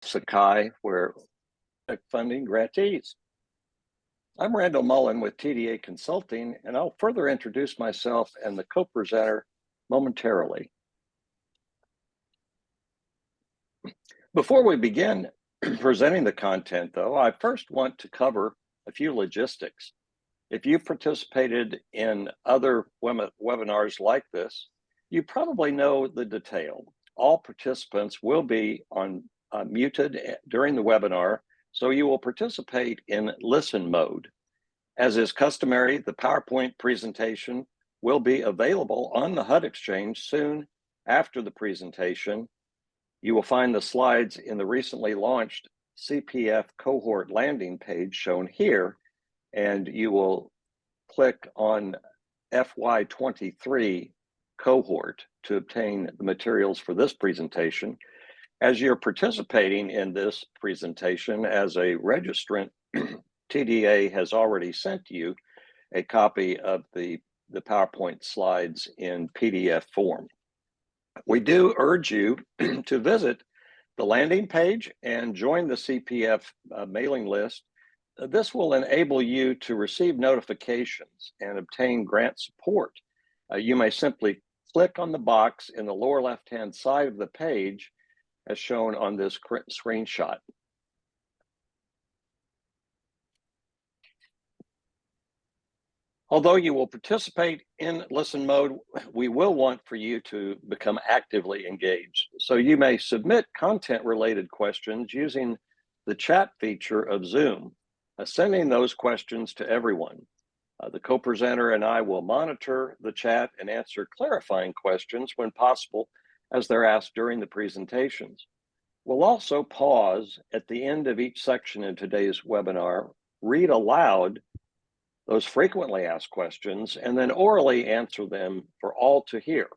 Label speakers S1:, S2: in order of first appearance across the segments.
S1: Sakai, where funding grantees. I'm Randall Mullen with TDA Consulting, and I'll further introduce myself and the co-presenter momentarily. Before we begin presenting the content, though, I first want to cover a few logistics. If you've participated in other webinars like this, you probably know the detail. All participants will be muted during the webinar, so you will participate in listen mode. As is customary, the PowerPoint presentation will be available on the HUD Exchange soon after the presentation. You will find the slides in the recently launched CPF cohort landing page shown here, and you will click on FY23 cohort to obtain the materials for this presentation. As you're participating in this presentation as a registrant, TDA has already sent you a copy of the PowerPoint slides in PDF form. We do urge you to visit the landing page and join the CPF mailing list. This will enable you to receive notifications and obtain grant support. You may simply click on the box in the lower left-hand side of the page as shown on this screenshot. Although you will participate in listen mode, we will want for you to become actively engaged. So you may submit content-related questions using the chat feature of Zoom, sending those questions to everyone. The co-presenter and I will monitor the chat and answer clarifying questions when possible as they're asked during the presentations. We'll also pause at the end of each section in today's webinar, read aloud those frequently asked questions, and then orally answer them for all to hear.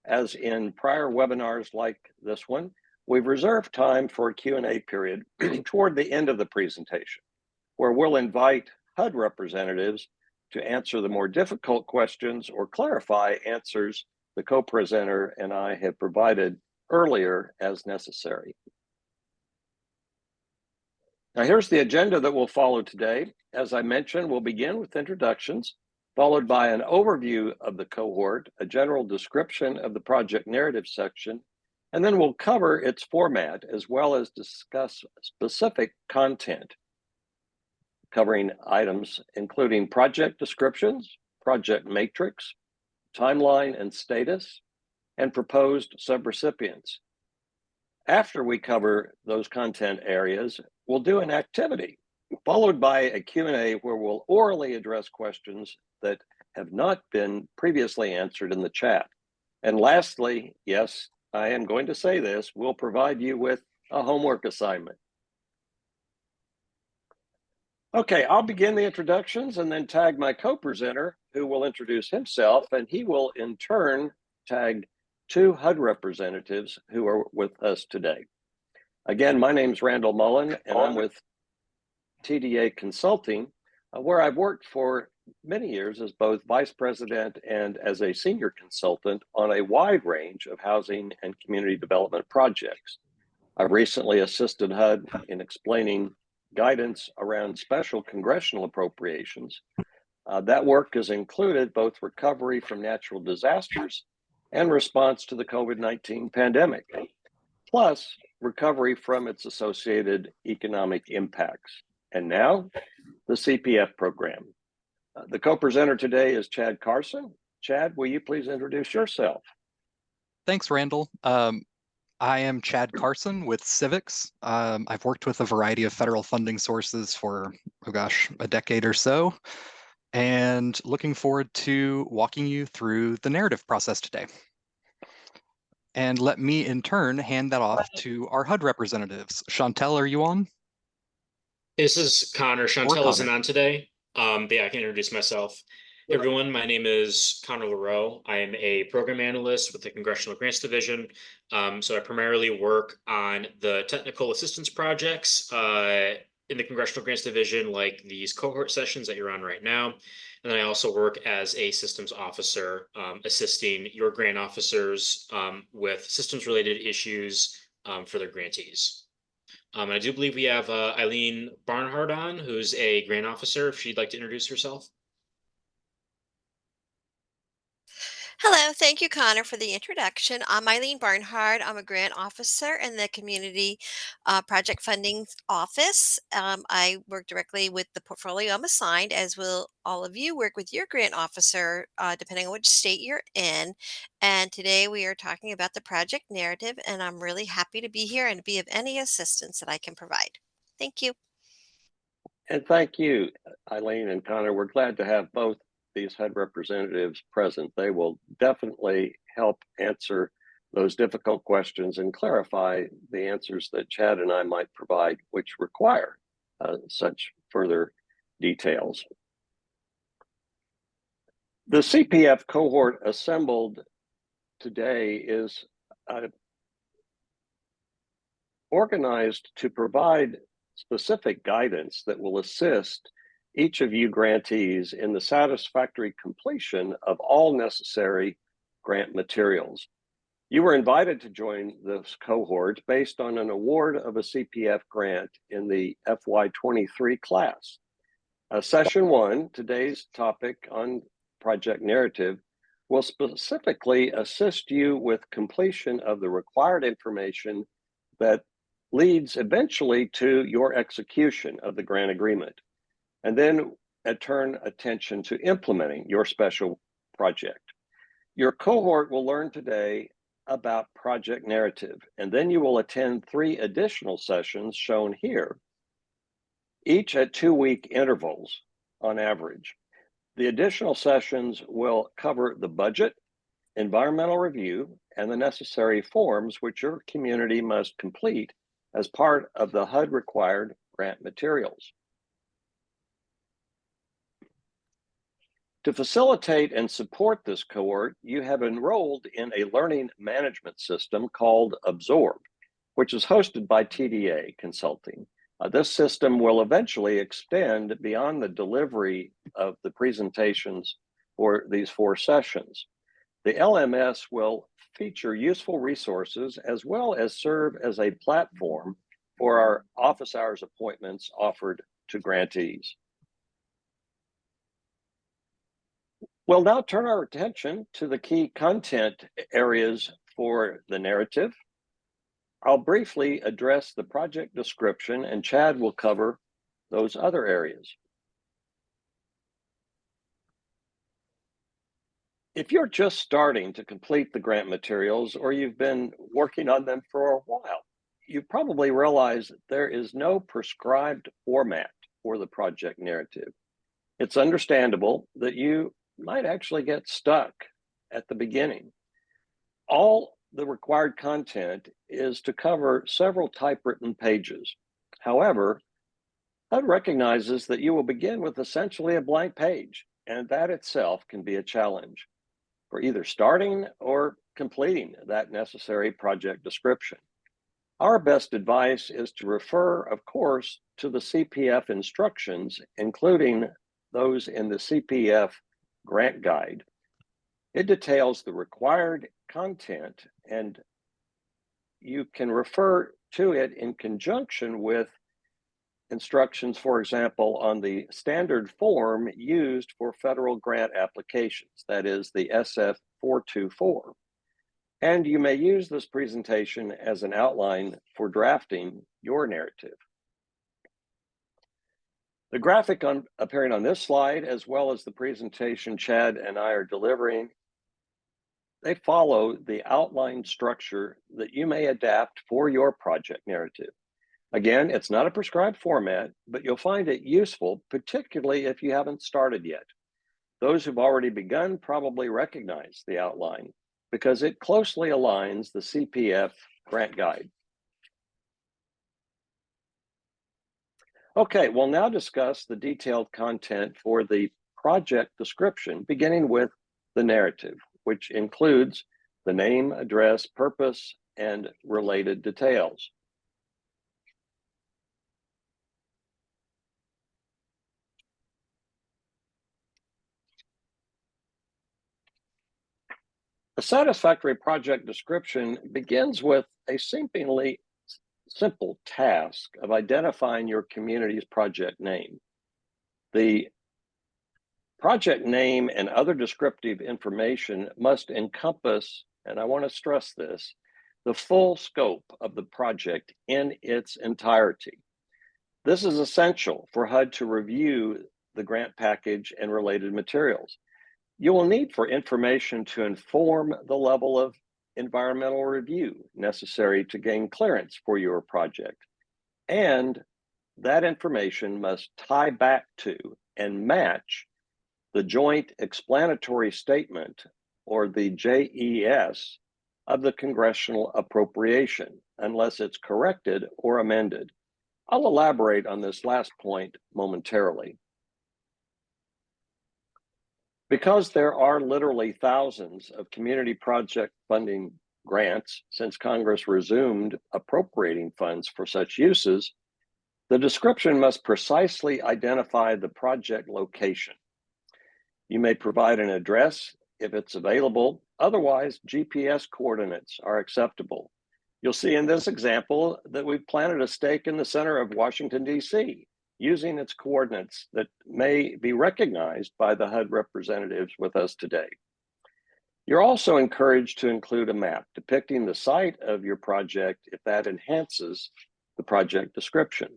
S1: As in prior webinars like this one, we've reserved time for a Q&A period toward the end of the presentation, where we'll invite HUD representatives to answer the more difficult questions or clarify answers the co-presenter and I have provided earlier as necessary. Now here's the agenda that we'll follow today. As I mentioned, we'll begin with introductions, followed by an overview of the cohort, a general description of the project narrative section, and then we'll cover its format as well as discuss specific content, covering items including project descriptions, project matrix, timeline and status, and proposed subrecipients. After we cover those content areas, we'll do an activity, followed by a Q&A where we'll orally address questions that have not been previously answered in the chat. And lastly, yes, I am going to say this, we'll provide you with a homework assignment. Okay, I'll begin the introductions and then tag my co-presenter, who will introduce himself, and he will in turn tag two HUD representatives who are with us today. Again, my name's Randall Mullen, and I'm with TDA Consulting, where I've worked for many years as both vice president and as a senior consultant on a wide range of housing and community development projects. I've recently assisted HUD in explaining guidance around special congressional appropriations. That work has included both recovery from natural disasters and response to the COVID-19 pandemic, plus recovery from its associated economic impacts. And now, the CPF program. The co-presenter today is Chad Carson. Chad, will you please introduce yourself?
S2: Thanks, Randall. I am Chad Carson with Civics. I've worked with a variety of federal funding sources for, a decade or so, and looking forward to walking you through the narrative process today. And let me, in turn, hand that off to our HUD representatives. Chantel, are you on?
S3: This is Connor. Chantel isn't on today. But yeah, I can introduce myself. Hey everyone, my name is Connor LaRoe. I am a program analyst with the Congressional Grants Division. So I primarily work on the technical assistance projects in the Congressional Grants Division, like these cohort sessions that you're on right now. And then I also work as a systems officer, assisting your grant officers with systems related issues for their grantees. And I do believe we have Eileen Barnhart on, who's a grant officer, if she'd like to introduce herself.
S4: Hello, thank you, Connor, for the introduction. I'm Eileen Barnhart. I'm a grant officer in the Community Project Funding Office. I work directly with the portfolio I'm assigned, as will all of you work with your grant officer, depending on which state you're in. And today we are talking about the project narrative, and I'm really happy to be here and be of any assistance that I can provide. Thank you.
S1: And thank you, Eileen and Connor. We're glad to have both these HUD representatives present. They will definitely help answer those difficult questions and clarify the answers that Chad and I might provide, which require such further details. The CPF cohort assembled today is organized to provide specific guidance that will assist each of you grantees in the satisfactory completion of all necessary grant materials. You were invited to join this cohort based on an award of a CPF grant in the FY23 class. Session 1, today's topic on project narrative, will specifically assist you with completion of the required information that leads eventually to your execution of the grant agreement, and then turn attention to implementing your special project. Your cohort will learn today about project narrative, and then you will attend 3 additional sessions shown here, each at 2-week intervals on average. The additional sessions will cover the budget, environmental review, and the necessary forms which your community must complete as part of the HUD required grant materials. To facilitate and support this cohort, you have enrolled in a learning management system called Absorb, which is hosted by TDA Consulting. This system will eventually extend beyond the delivery of the presentations for these 4 sessions. The LMS will feature useful resources as well as serve as a platform for our office hours appointments offered to grantees. We'll now turn our attention to the key content areas for the narrative. I'll briefly address the project description, and Chad will cover those other areas. If you're just starting to complete the grant materials or you've been working on them for a while, you probably realize that there is no prescribed format for the project narrative. It's understandable that you might actually get stuck at the beginning. All the required content is to cover several typewritten pages. However, HUD recognizes that you will begin with essentially a blank page, and that itself can be a challenge for either starting or completing that necessary project description. Our best advice is to refer, of course, to the CPF instructions, including those in the CPF grant guide. It details the required content, and you can refer to it in conjunction with instructions, for example, on the standard form used for federal grant applications, that is the SF 424. And you may use this presentation as an outline for drafting your narrative. The graphic appearing on this slide, as well as the presentation Chad and I are delivering, they follow the outline structure that you may adapt for your project narrative. Again, it's not a prescribed format, but you'll find it useful, particularly if you haven't started yet. Those who've already begun probably recognize the outline because it closely aligns the CPF grant guide. Okay, we'll now discuss the detailed content for the project description, beginning with the narrative, which includes the name, address, purpose, and related details. A satisfactory project description begins with a seemingly simple task of identifying your community's project name. The project name and other descriptive information must encompass, and I want to stress this, the full scope of the project in its entirety. This is essential for HUD to review the grant package and related materials. You will need for information to inform the level of environmental review necessary to gain clearance for your project. And that information must tie back to and match the Joint Explanatory Statement, or the JES, of the congressional appropriation, unless it's corrected or amended. I'll elaborate on this last point momentarily. Because there are literally thousands of community project funding grants since Congress resumed appropriating funds for such uses, the description must precisely identify the project location. You may provide an address if it's available. Otherwise, GPS coordinates are acceptable. You'll see in this example that we've planted a stake in the center of Washington, D.C., using its coordinates that may be recognized by the HUD representatives with us today. You're also encouraged to include a map depicting the site of your project if that enhances the project description.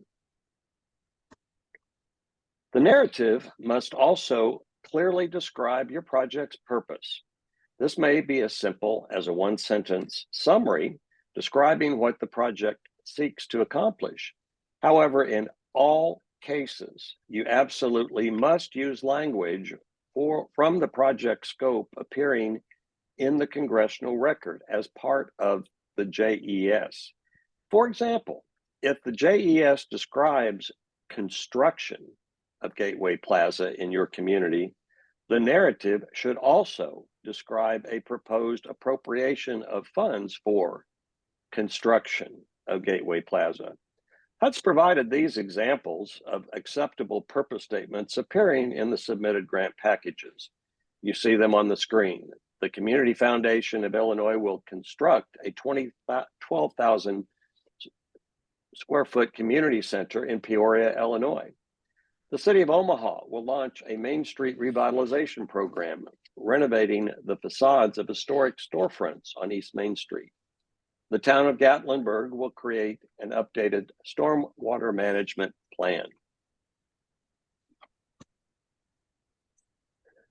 S1: The narrative must also clearly describe your project's purpose. This may be as simple as a one-sentence summary describing what the project seeks to accomplish. However, in all cases, you absolutely must use language from the project scope appearing in the congressional record as part of the JES. For example, if the JES describes construction of Gateway Plaza in your community, the narrative should also describe a proposed appropriation of funds for construction of Gateway Plaza. HUD's provided these examples of acceptable purpose statements appearing in the submitted grant packages. You see them on the screen. The Community Foundation of Illinois will construct a 12,000 square foot community center in Peoria, Illinois. The City of Omaha will launch a Main Street revitalization program, renovating the facades of historic storefronts on East Main Street. The town of Gatlinburg will create an updated stormwater management plan.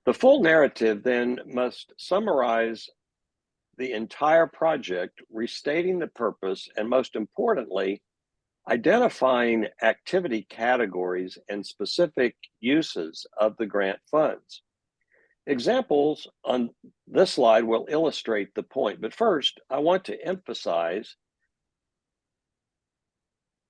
S1: The full narrative then must summarize the entire project, restating the purpose, and most importantly, identifying activity categories and specific uses of the grant funds. Examples on this slide will illustrate the point, but first, I want to emphasize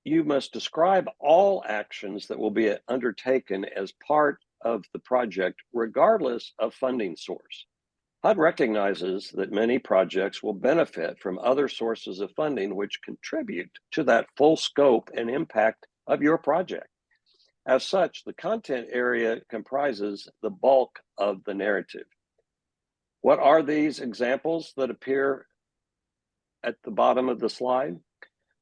S1: you must describe all actions that will be undertaken as part of the project, regardless of funding source. HUD recognizes that many projects will benefit from other sources of funding which contribute to that full scope and impact of your project. As such, the content area comprises the bulk of the narrative. What are these examples that appear at the bottom of the slide?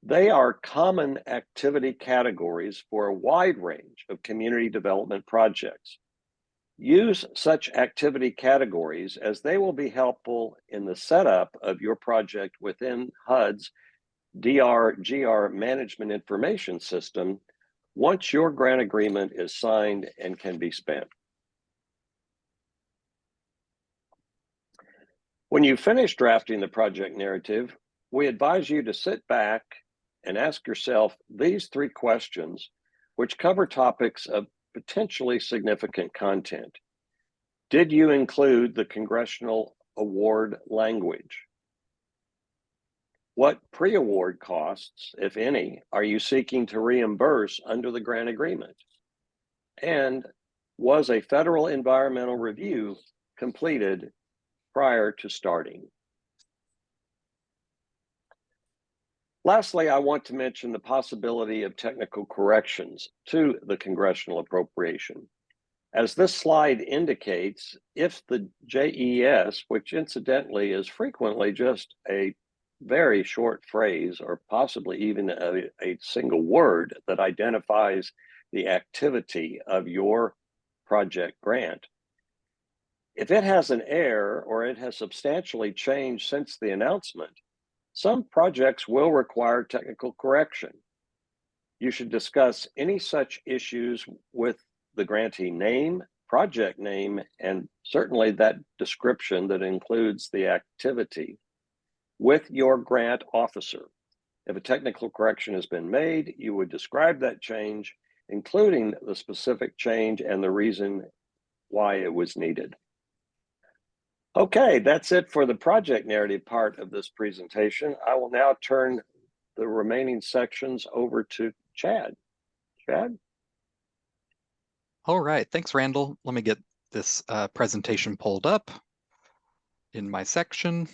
S1: They are common activity categories for a wide range of community development projects. Use such activity categories as they will be helpful in the setup of your project within HUD's DRGR Management Information System once your grant agreement is signed and can be spent. When you finish drafting the project narrative, we advise you to sit back and ask yourself these three questions, which cover topics of potentially significant content. Did you include the congressional award language? What pre-award costs, if any, are you seeking to reimburse under the grant agreement? And was a federal environmental review completed prior to starting? Lastly, I want to mention the possibility of technical corrections to the congressional appropriation. As this slide indicates, if the JES, which incidentally is frequently just a very short phrase or possibly even a single word that identifies the activity of your project grant. If it has an error or it has substantially changed since the announcement, some projects will require technical correction. You should discuss any such issues with the grantee name, project name, and certainly that description that includes the activity with your grant officer. If a technical correction has been made, you would describe that change, including the specific change and the reason why it was needed. Okay, that's it for the project narrative part of this presentation. I will now turn the remaining sections over to Chad. Chad?
S2: All right, thanks, Randall. Let me get this presentation pulled up in my section.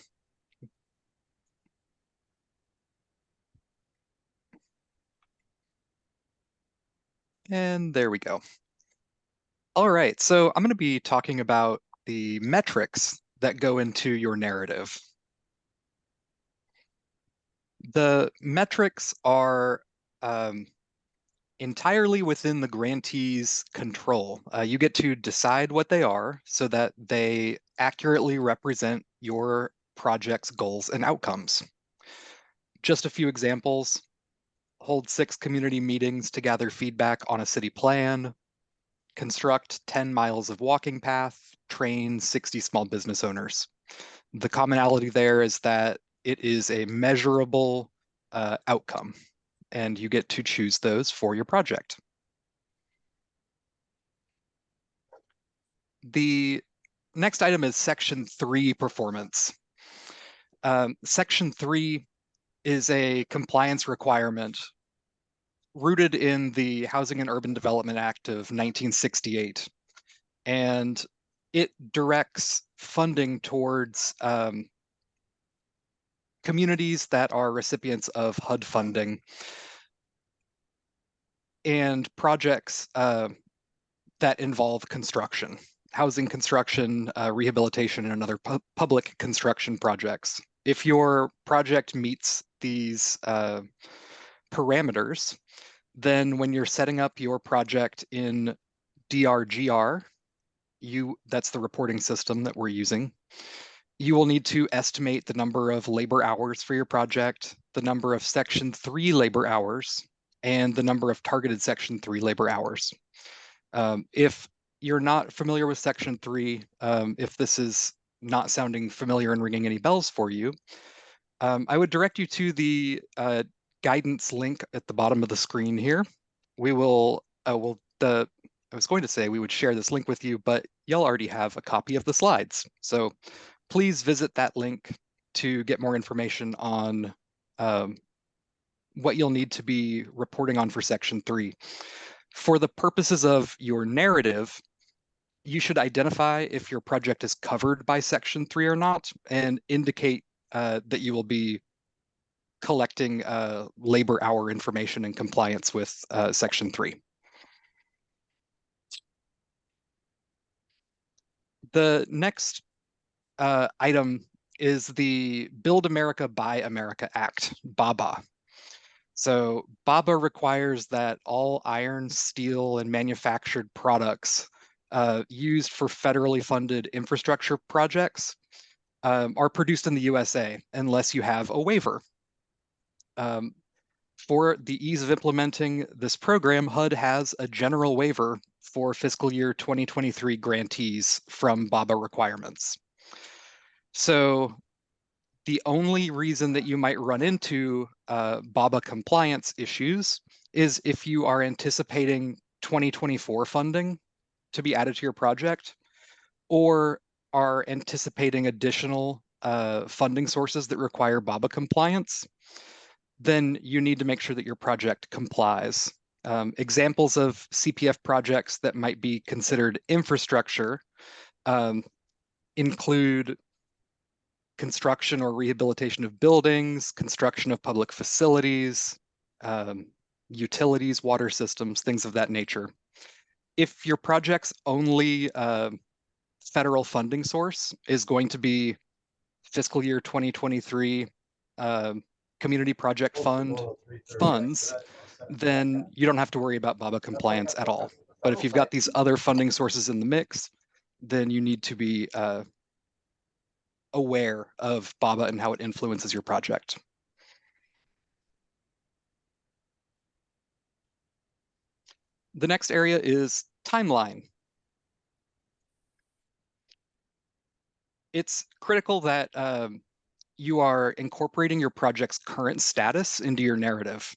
S2: And there we go. All right, so I'm going to be talking about the metrics that go into your narrative. The metrics are entirely within the grantee's control. You get to decide what they are so that they accurately represent your project's goals and outcomes. Just a few examples: hold 6 community meetings to gather feedback on a city plan, construct 10 miles of walking path, train 60 small business owners. The commonality there is that it is a measurable outcome, and you get to choose those for your project. The next item is Section 3 performance. Section 3 is a compliance requirement rooted in the Housing and Urban Development Act of 1968. And it directs funding towards communities that are recipients of HUD funding and projects that involve construction, housing construction, rehabilitation, and other public construction projects. If your project meets these parameters, then when you're setting up your project in DRGR, that's the reporting system that we're using, you will need to estimate the number of labor hours for your project, the number of Section 3 labor hours, and the number of targeted Section 3 labor hours. If you're not familiar with Section 3, if this is not sounding familiar and ringing any bells for you, I would direct you to the guidance link at the bottom of the screen here. We will, I was going to say we would share this link with you, but y'all already have a copy of the slides. So please visit that link to get more information on what you'll need to be reporting on for Section 3. For the purposes of your narrative, you should identify if your project is covered by Section 3 or not, and indicate that you will be collecting labor hour information in compliance with Section 3. The next item is the Build America, Buy America Act, BABA. So BABA requires that all iron, steel, and manufactured products used for federally funded infrastructure projects are produced in the USA unless you have a waiver. For the ease of implementing this program, HUD has a general waiver for fiscal year 2023 grantees from BABA requirements. So the only reason that you might run into BABA compliance issues is if you are anticipating 2024 funding to be added to your project, or are anticipating additional funding sources that require BABA compliance. Then you need to make sure that your project complies. Examples of CPF projects that might be considered infrastructure include construction or rehabilitation of buildings, construction of public facilities, utilities, water systems, things of that nature. If your project's only federal funding source is going to be fiscal year 2023 community project fund funds, then you don't have to worry about BABA compliance at all. But if you've got these other funding sources in the mix, then you need to be aware of BABA and how it influences your project. The next area is timeline. It's critical that you are incorporating your project's current status into your narrative.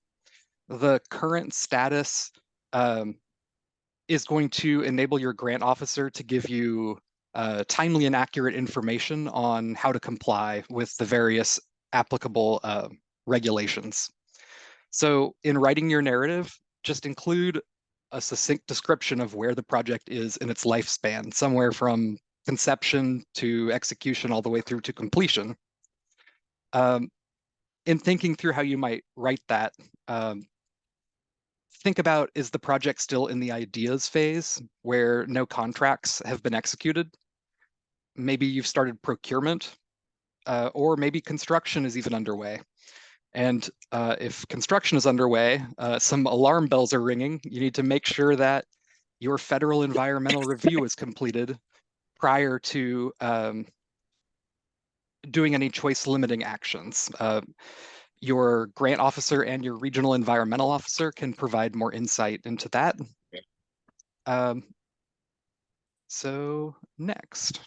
S2: The current status is going to enable your grant officer to give you timely and accurate information on how to comply with the various applicable regulations. So in writing your narrative, just include a succinct description of where the project is in its lifespan, somewhere from conception to execution all the way through to completion. In thinking through how you might write that, think about, is the project still in the ideas phase where no contracts have been executed? Maybe you've started procurement, or maybe construction is even underway. And if construction is underway, some alarm bells are ringing. You need to make sure that your federal environmental review is completed prior to doing any choice limiting actions. Your grant officer and your regional environmental officer can provide more insight into that. So next.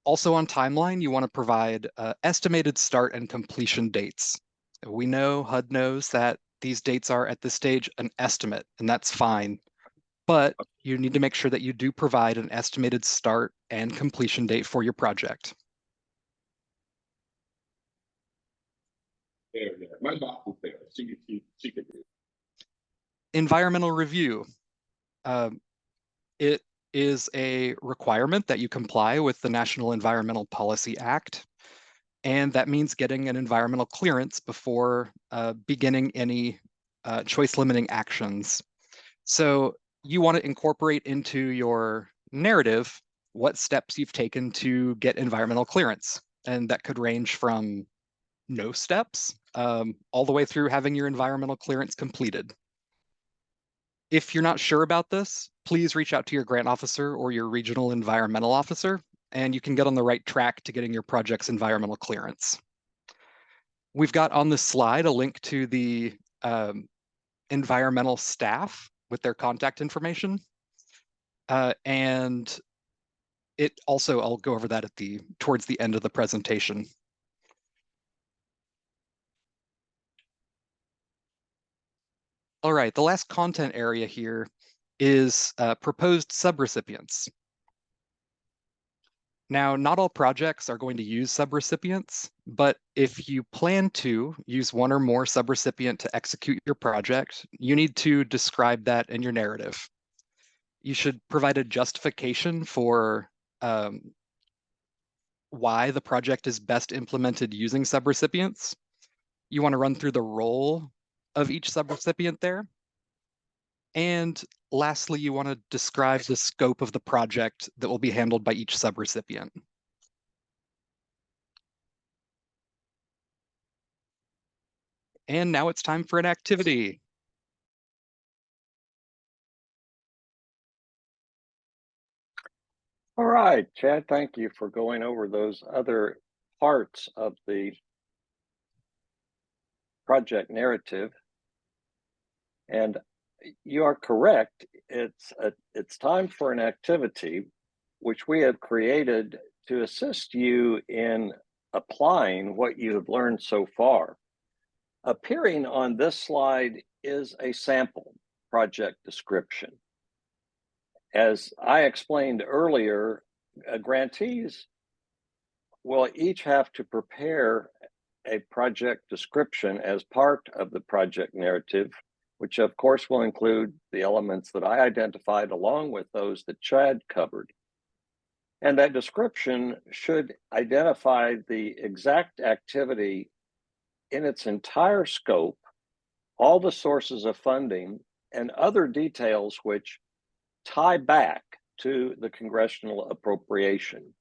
S2: Also on timeline, you want to provide estimated start and completion dates. We know, HUD knows that these dates are at this stage an estimate, and that's fine. But you need to make sure that you do provide an estimated start and completion date for your project.
S5: There. My boss is there. She can do it.
S2: Environmental review. It is a requirement that you comply with the National Environmental Policy Act. And that means getting an environmental clearance before beginning any choice limiting actions. So you want to incorporate into your narrative what steps you've taken to get environmental clearance. And that could range from no steps all the way through having your environmental clearance completed. If you're not sure about this, please reach out to your grant officer or your regional environmental officer, and you can get on the right track to getting your project's environmental clearance. We've got on this slide a link to the environmental staff with their contact information. And it also, I'll go over that towards the end of the presentation. All right, the last content area here is proposed subrecipients. Now, not all projects are going to use subrecipients, but if you plan to use one or more subrecipient to execute your project, you need to describe that in your narrative. You should provide a justification for why the project is best implemented using subrecipients. You want to run through the role of each subrecipient there. And lastly, you want to describe the scope of the project that will be handled by each subrecipient. And now it's time for an activity.
S1: All right, Chad, thank you for going over those other parts of the project narrative. And you are correct. It's time for an activity which we have created to assist you in applying what you have learned so far. Appearing on this slide is a sample project description. As I explained earlier, grantees will each have to prepare a project description as part of the project narrative, which of course will include the elements that I identified along with those that Chad covered. And that description should identify the exact activity in its entire scope, all the sources of funding, and other details which tie back to the congressional appropriation.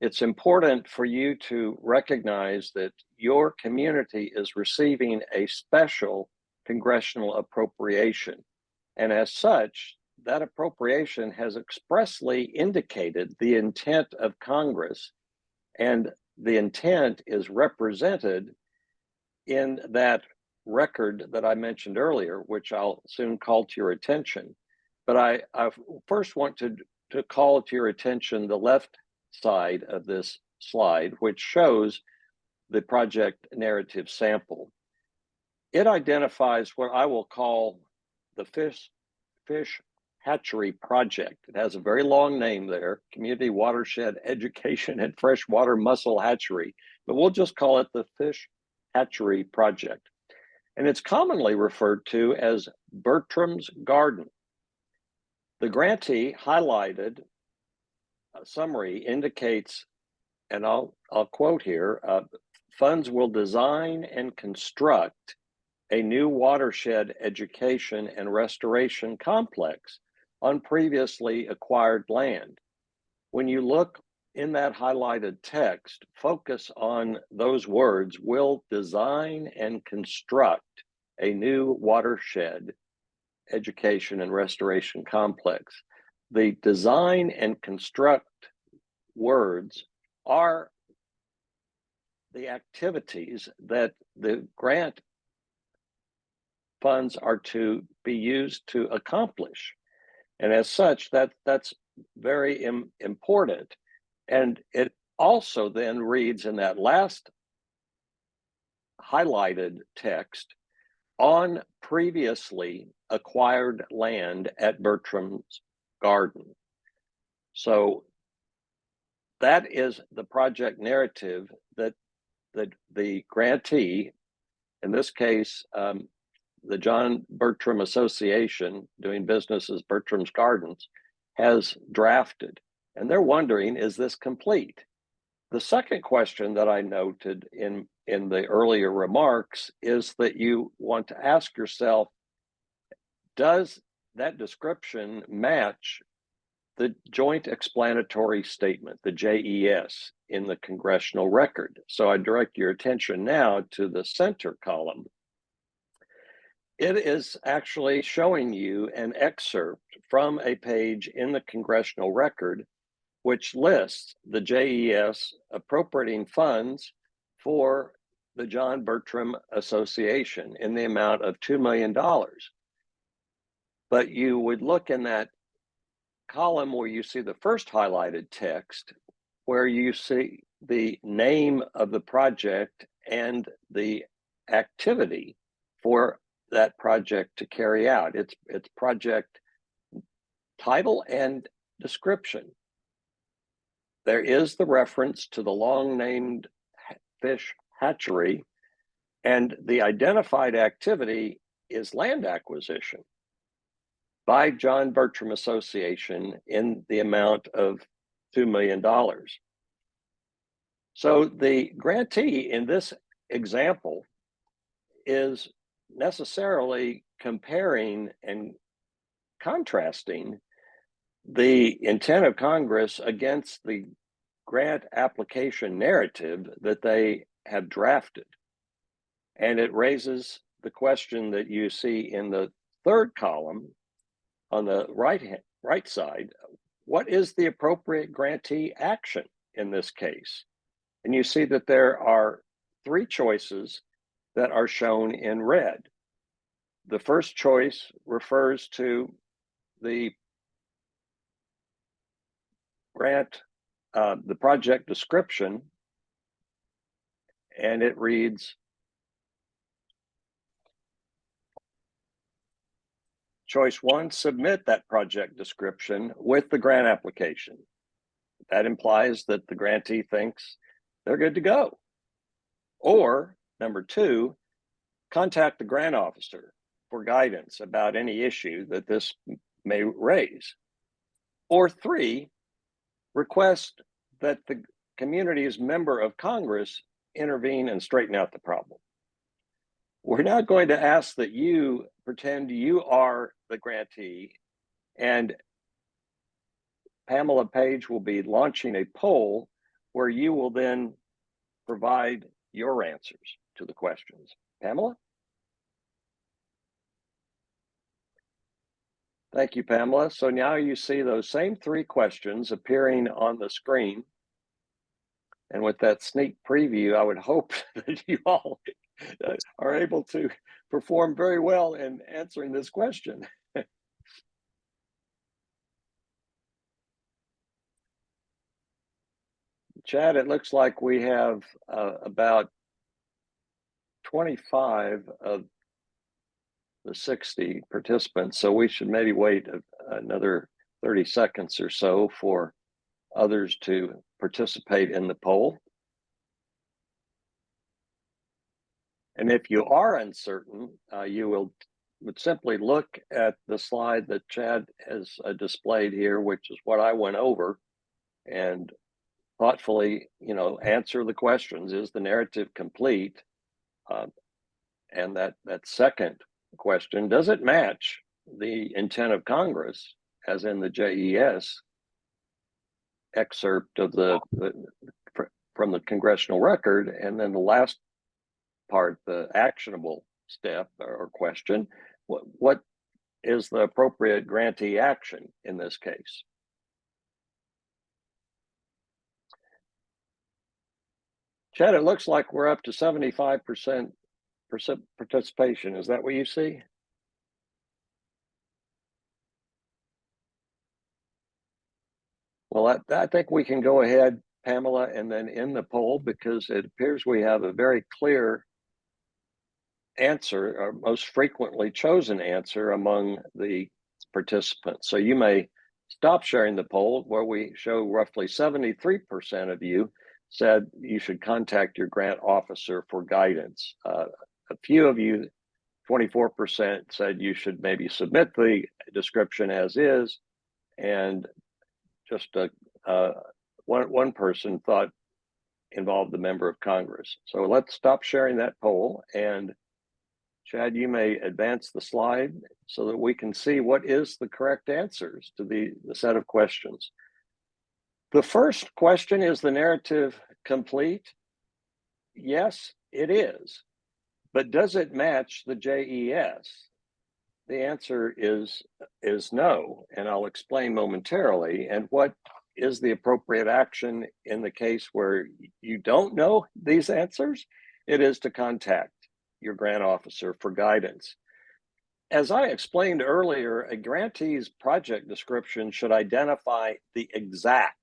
S1: it's important for you to recognize that your community is receiving a special congressional appropriation. And as such, that appropriation has expressly indicated the intent of Congress, and the intent is represented in that record that I mentioned earlier, which I'll soon call to your attention. But I first want to call to your attention the left side of this slide, which shows the project narrative sample. It identifies what I will call the fish hatchery project. It has a very long name there, Community Watershed Education and Freshwater Mussel Hatchery, but we'll just call it the Fish Hatchery Project. And it's commonly referred to as Bertram's Garden. The grantee highlighted summary indicates, and I'll quote here, funds will design and construct a new watershed education and restoration complex on previously acquired land. When you look in that highlighted text, focus on those words, will design and construct a new watershed education and restoration complex. The design and construct words are the activities that the grant funds are to be used to accomplish. And as such, that's very important. And it also then reads in that last highlighted text, on previously acquired land at Bertram's Garden. So that is the project narrative that the grantee, in this case, the John Bertram Association, doing business as Bertram's Gardens, has drafted. And they're wondering, is this complete? The second question that I noted in the earlier remarks is that you want to ask yourself, does that description match the Joint Explanatory Statement, the JES, in the congressional record? So I direct your attention now to the center column. It is actually showing you an excerpt from a page in the congressional record which lists the JES appropriating funds for the John Bertram Association in the amount of $2 million. But you would look in that column where you see the first highlighted text, where you see the name of the project and the activity for that project to carry out. It's project title and description. There is the reference to the long-named fish hatchery, and the identified activity is land acquisition by John Bertram Association in the amount of $2 million. So the grantee in this example is necessarily comparing and contrasting the intent of Congress against the grant application narrative that they have drafted. And it raises the question that you see in the third column on the right side, what is the appropriate grantee action in this case? And you see that there are three choices that are shown in red. The first choice refers to the grant, the project description, and it reads, choice one, submit that project description with the grant application. That implies that the grantee thinks they're good to go. Or number two, contact the grant officer for guidance about any issue that this may raise. Or three, request that the community's member of Congress intervene and straighten out the problem. We're not going to ask that you pretend you are the grantee, and Pamela Page will be launching a poll where you will then provide your answers to the questions. Pamela? Thank you, Pamela. So now you see those same three questions appearing on the screen. And with that sneak preview, I would hope that you all are able to perform very well in answering this question. Chad, it looks like we have about 25 of the 60 participants, so we should maybe wait another 30 seconds or so for others to participate in the poll. And if you are uncertain, you would simply look at the slide that Chad has displayed here, which is what I went over, and thoughtfully, answer the questions. Is the narrative complete? And that second question, does it match the intent of Congress, as in the JES excerpt of from the congressional record? And then the last part, the actionable step or question, what is the appropriate grantee action in this case? Chad, it looks like we're up to 75% participation. Is that what you see? Well, I think we can go ahead, Pamela, and then end the poll, because it appears we have a very clear answer, or most frequently chosen answer among the participants. So you may stop sharing the poll, where we show roughly 73% of you said you should contact your grant officer for guidance. A few of you, 24%, said you should maybe submit the description as is, and just one person thought involved the member of Congress. So let's stop sharing that poll, and Chad, you may advance the slide so that we can see what is the correct answers to the set of questions. The first question, is the narrative complete? Yes, it is. But does it match the JES? The answer is no, and I'll explain momentarily. And what is the appropriate action in the case where you don't know these answers? It is to contact your grant officer for guidance. As I explained earlier, a grantee's project description should identify the exact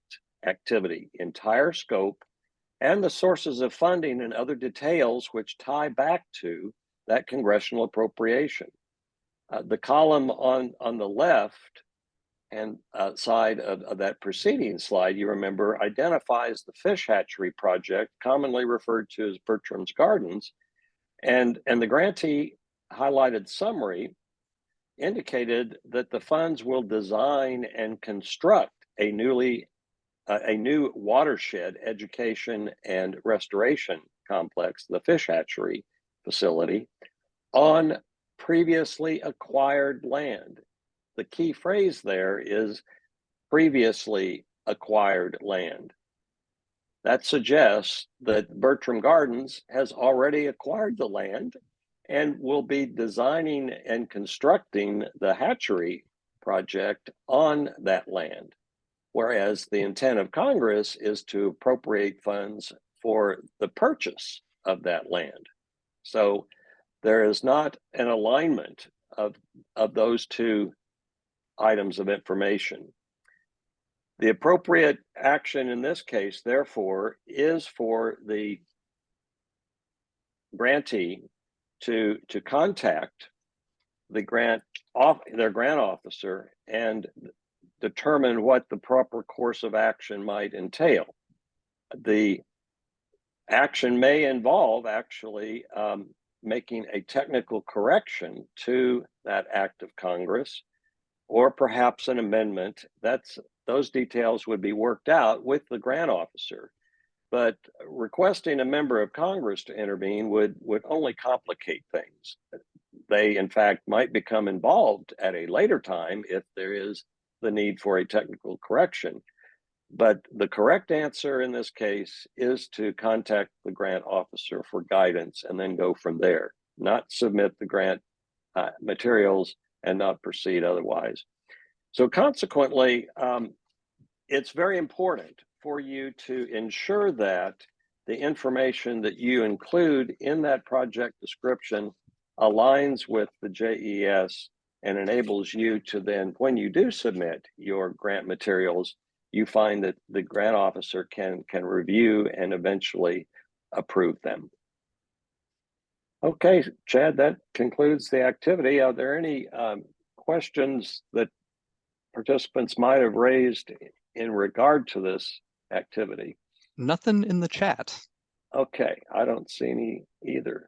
S1: activity, entire scope, and the sources of funding and other details which tie back to that congressional appropriation. The column on the left hand side of that preceding slide, you remember, identifies the fish hatchery project, commonly referred to as Bertram's Gardens, and the grantee highlighted summary indicated that the funds will design and construct a new watershed education and restoration complex, the fish hatchery facility, on previously acquired land. The key phrase there is previously acquired land. That suggests that Bertram Gardens has already acquired the land and will be designing and constructing the hatchery project on that land, whereas the intent of Congress is to appropriate funds for the purchase of that land. So there is not an alignment of those two items of information. The appropriate action in this case, therefore, is for the grantee to contact their grant officer and determine what the proper course of action might entail. The action may involve actually making a technical correction to that act of Congress, or perhaps an amendment. Those details would be worked out with the grant officer. But requesting a member of Congress to intervene would only complicate things. They, in fact, might become involved at a later time if there is the need for a technical correction. But the correct answer in this case is to contact the grant officer for guidance and then go from there, not submit the grant materials and not proceed otherwise. So consequently, it's very important for you to ensure that the information that you include in that project description aligns with the JES and enables you to then, when you do submit your grant materials, you find that the grant officer can review and eventually approve them. Okay, Chad, that concludes the activity. Are there any questions that participants might have raised in regard to this activity?
S2: Nothing in the chat.
S1: Okay, I don't see any either.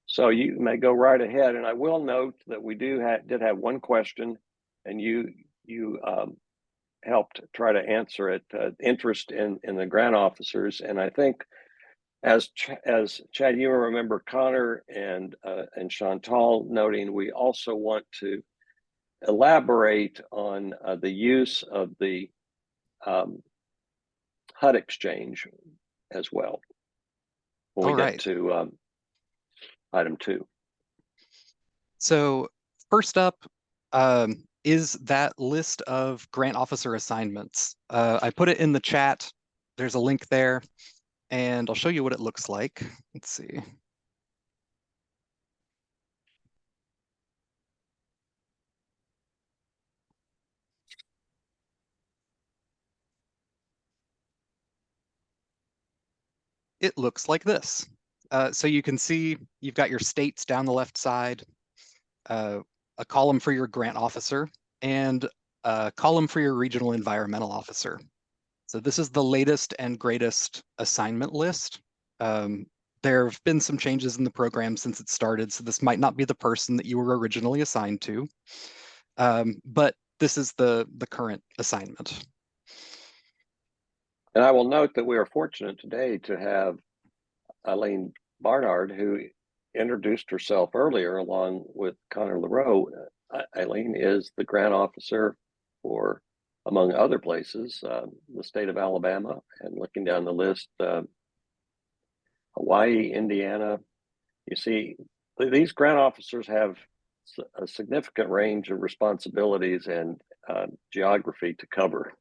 S1: So you may go right ahead, and I will note that we did have one question, and you helped try to answer it. Interest in the grant officers, and I think as Chad, you remember Connor and Chantal noting, we also want to elaborate on the use of the HUD exchange as well when we get to item 2.
S2: So first up is that list of grant officer assignments. I put it in the chat. There's a link there, and I'll show you what it looks like. Let's see. It looks like this. So you can see you've got your states down the left side, a column for your grant officer, and a column for your regional environmental officer. So this is the latest and greatest assignment list. There have been some changes in the program since it started, so this might not be the person that you were originally assigned to, but this is the current assignment.
S1: And I will note that we are fortunate today to have Eileen Barnard, who introduced herself earlier along with Connor LaRoe. Eileen is the grant officer for, among other places, the state of Alabama, and looking down the list, Hawaii, Indiana. You see, these grant officers have a significant range of responsibilities and geography to cover.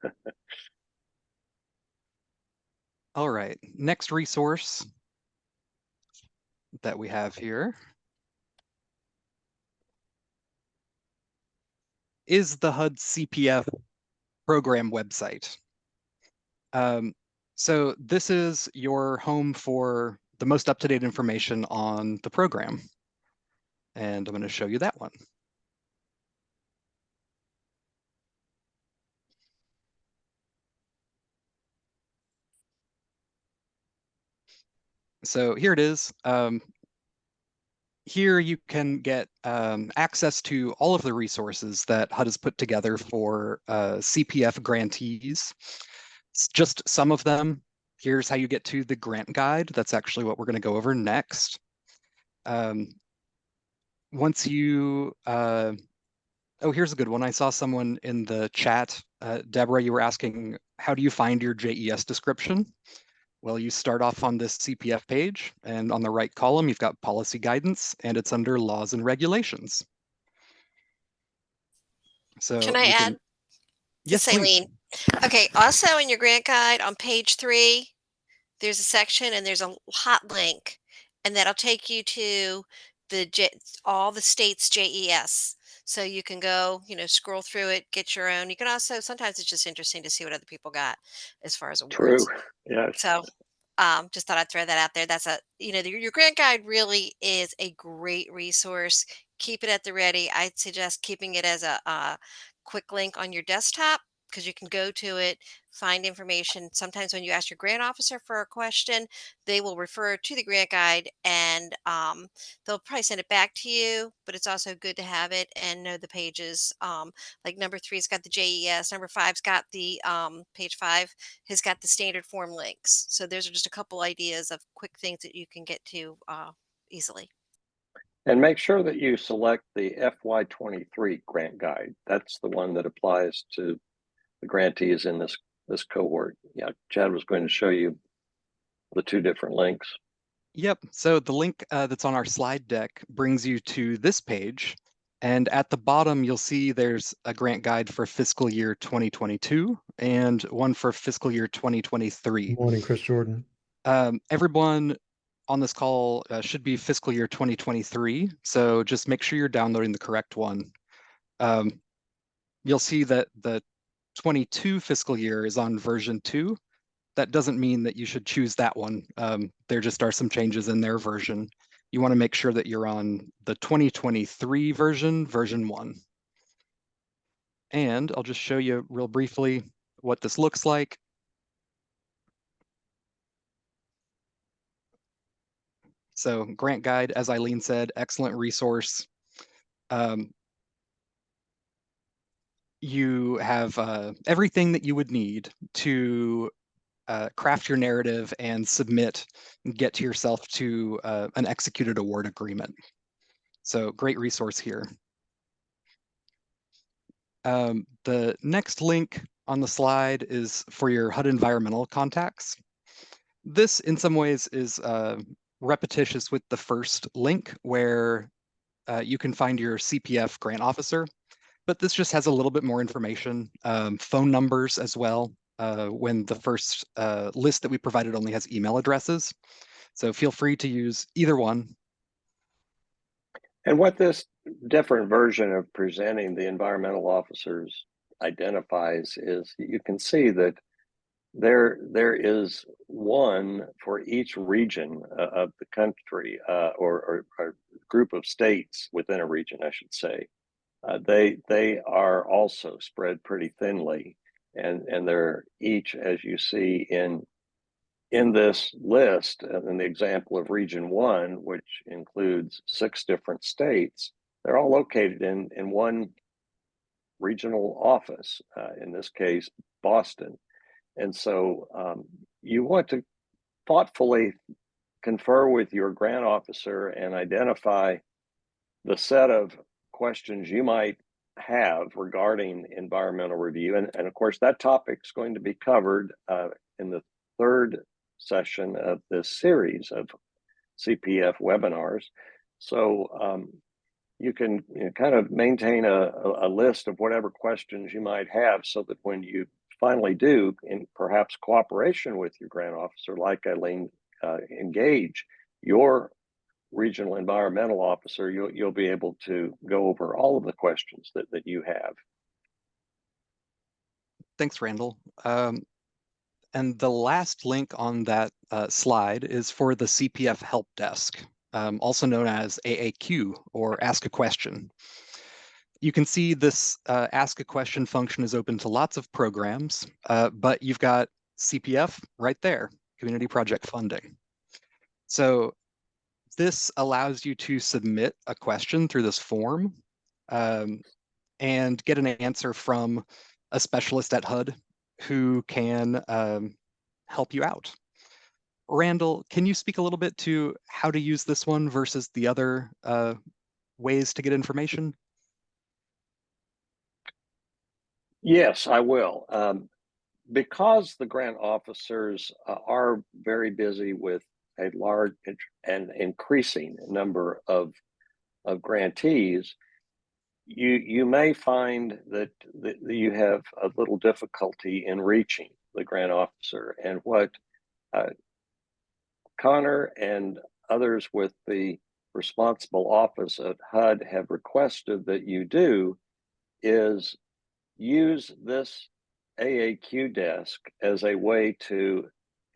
S2: All right, next resource that we have here is the HUD CPF program website. So this is your home for the most up-to-date information on the program. And I'm going to show you that one. So here it is. Here you can get access to all of the resources that HUD has put together for CPF grantees. It's just some of them. Here's how you get to the grant guide. That's actually what we're going to go over next. Once you, oh, here's a good one. I saw someone in the chat, Deborah, you were asking, how do you find your JES description? Well, you start off on this CPF page, and on the right column, you've got policy guidance, and it's under laws and regulations. So
S4: Can I add?
S2: Yes, please.
S4: Okay, also in your grant guide on page 3, there's a section and there's a hot link, and that'll take you to all the states' JES. So you can go, scroll through it, get your own. You can also, sometimes it's just interesting to see what other people got as far as awards.
S1: True. Yes.
S4: So just thought I'd throw that out there. That's your grant guide really is a great resource. Keep it at the ready. I'd suggest keeping it as a quick link on your desktop, because you can go to it, find information. Sometimes when you ask your grant officer for a question, they will refer to the grant guide, and they'll probably send it back to you, but it's also good to have it and know the pages. Like number 3's got the JES, number 5's got the page 5 has got the standard form links. So those are just a couple ideas of quick things that you can get to easily.
S1: And make sure that you select the FY23 grant guide. That's the one that applies to the grantees in this this cohort. Yeah, Chad was going to show you the two different links.
S2: Yep. So the link that's on our slide deck brings you to this page. And at the bottom, you'll see there's a grant guide for fiscal year 2022 and one for fiscal year 2023.
S6: Good morning, Chris Jordan.
S2: Everyone on this call should be fiscal year 2023. So just make sure you're downloading the correct one. You'll see that the 22 fiscal year is on version 2. That doesn't mean that you should choose that one. There just are some changes in their version. You want to make sure that you're on the 2023 version 1. And I'll just show you real briefly what this looks like. So grant guide, as Eileen said, excellent resource. You have everything that you would need to craft your narrative and submit and get to yourself to an executed award agreement. So great resource here. The next link on the slide is for your HUD environmental contacts. This in some ways is repetitious with the first link where you can find your CPF grant officer, but this just has a little bit more information, phone numbers as well, when the first list that we provided only has email addresses. So feel free to use either one.
S1: And what this different version of presenting the environmental officers identifies is you can see that there is one for each region of the country, or group of states within a region, I should say. They are also spread pretty thinly, and they're each, as you see in this list, in the example of Region 1, which includes 6 different states, they're all located in one regional office, in this case, Boston. And so you want to thoughtfully confer with your grant officer and identify the set of questions you might have regarding environmental review. And of course, that topic's going to be covered in the 3rd session of this series of CPF webinars. So you can kind of maintain a list of whatever questions you might have, so that when you finally do, in perhaps cooperation with your grant officer, like Eileen, engage your regional environmental officer, you'll be able to go over all of the questions that you have.
S2: Thanks, Randall. And the last link on that slide is for the CPF Help Desk, also known as AAQ, or Ask a Question. You can see this Ask a Question function is open to lots of programs, but you've got CPF right there, Community Project Funding. So this allows you to submit a question through this form and get an answer from a specialist at HUD who can help you out. Randall, can you speak a little bit to how to use this one versus the other ways to get information? Yes,
S1: I will. Because the grant officers are very busy with a large and increasing number of grantees, you may find that you have a little difficulty in reaching the grant officer. And what Connor and others with the responsible office at HUD have requested that you do is use this AAQ desk as a way to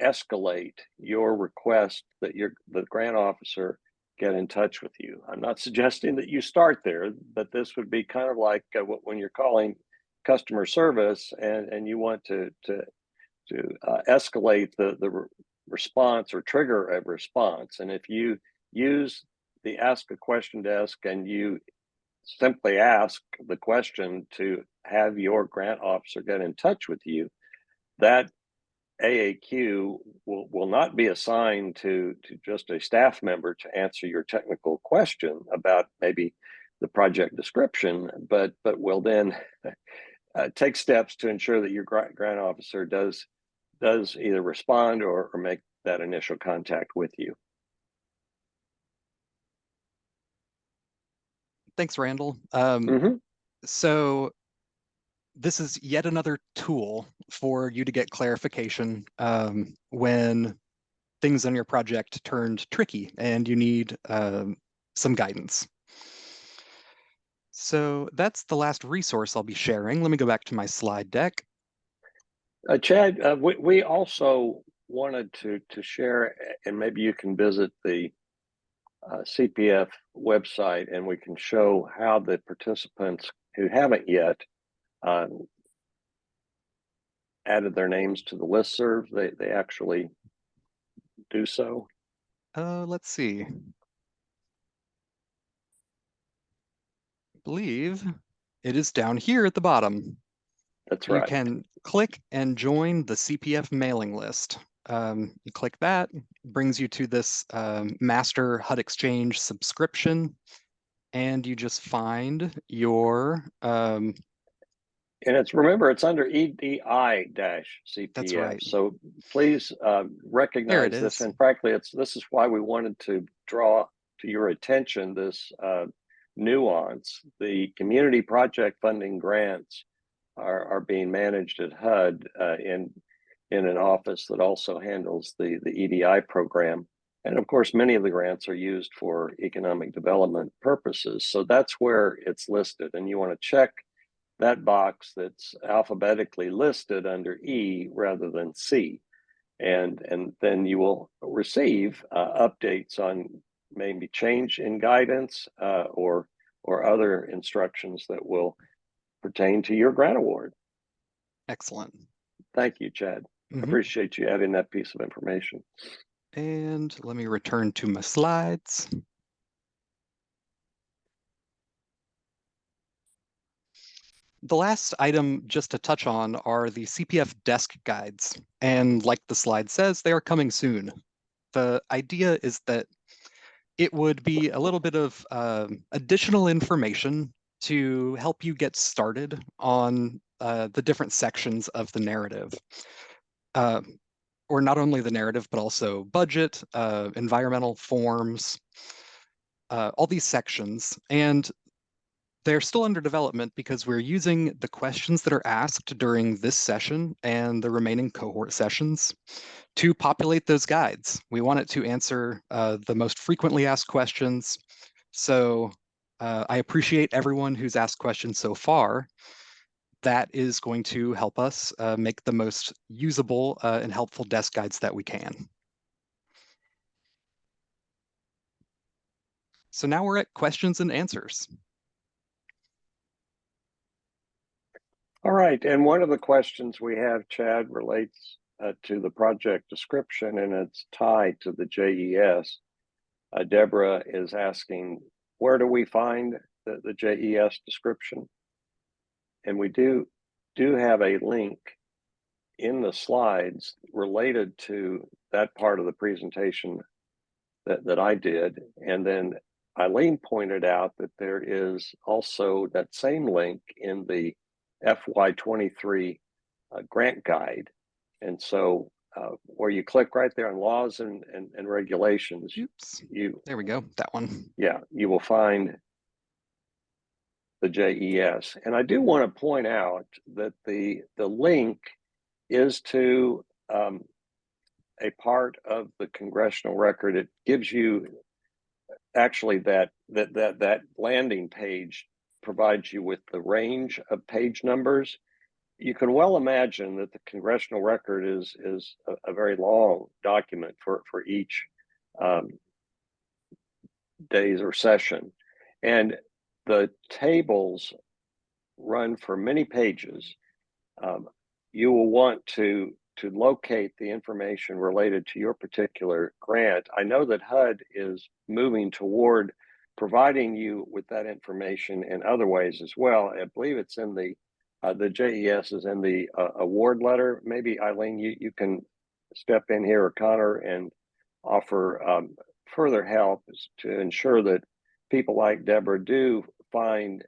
S1: escalate your request that the grant officer get in touch with you. I'm not suggesting that you start there, but this would be kind of like when you're calling customer service and you want to escalate the response or trigger a response. And if you use the Ask a Question desk and you simply ask the question to have your grant officer get in touch with you, that AAQ will not be assigned to just a staff member to answer your technical question about maybe the project description, but will then take steps to ensure that your grant officer does either respond or make that initial contact with you.
S2: Thanks, Randall.
S1: Mhm.
S2: So this is yet another tool for you to get clarification when things on your project turned tricky and you need some guidance. So that's the last resource I'll be sharing. Let me go back to my slide deck.
S1: Chad, we also wanted to share, and maybe you can visit the CPF website, and we can show how the participants who haven't yet added their names to the listserv, they actually do so.
S2: Let's see. I believe it is down here at the bottom.
S1: That's
S2: You
S1: right.
S2: can click and join the CPF mailing list. You click that, brings you to this master HUD Exchange subscription, and you just find your
S1: And remember, it's under EDI-CPF.
S2: That's right.
S1: So please recognize this.
S2: is.
S1: And frankly, this is why we wanted to draw to your attention this nuance. The community project funding grants are being managed at HUD in an office that also handles the EDI program. And of course, many of the grants are used for economic development purposes. So that's where it's listed. And you want to check that box that's alphabetically listed under E rather than C. And then you will receive updates on maybe change in guidance or other instructions that will pertain to your grant award.
S2: Excellent.
S1: Thank you, Chad.
S2: Mhm.
S1: Appreciate you adding that piece of information.
S2: And let me return to my slides. The last item just to touch on are the CPF desk guides. And like the slide says, they are coming soon. The idea is that it would be a little bit of additional information to help you get started on the different sections of the narrative. Or not only the narrative, but also budget, environmental forms, all these sections. And they're still under development because we're using the questions that are asked during this session and the remaining cohort sessions to populate those guides. We want it to answer the most frequently asked questions. So I appreciate everyone who's asked questions so far. That is going to help us make the most usable and helpful desk guides that we can. So now we're at questions and answers.
S1: All right, and one of the questions we have, Chad, relates to the project description, and it's tied to the JES. Deborah is asking, where do we find the JES description? And we do have a link in the slides related to that part of the presentation that I did. And then Eileen pointed out that there is also that same link in the FY23 grant guide. And so where you click right there on laws and regulations,
S2: Oops.
S1: you
S2: There we go, that one.
S1: Yeah, you will find the JES. And I do want to point out that the link is to a part of the congressional record. It gives you actually that landing page provides you with the range of page numbers. You can well imagine that the congressional record is a very long document for each days or session, and the tables run for many pages. You will want to locate the information related to your particular grant. I know that HUD is moving toward providing you with that information in other ways as well. I believe it's in the JES is in the award letter. Maybe Eileen, you can step in here, or Connor, and offer further help to ensure that people like Deborah do find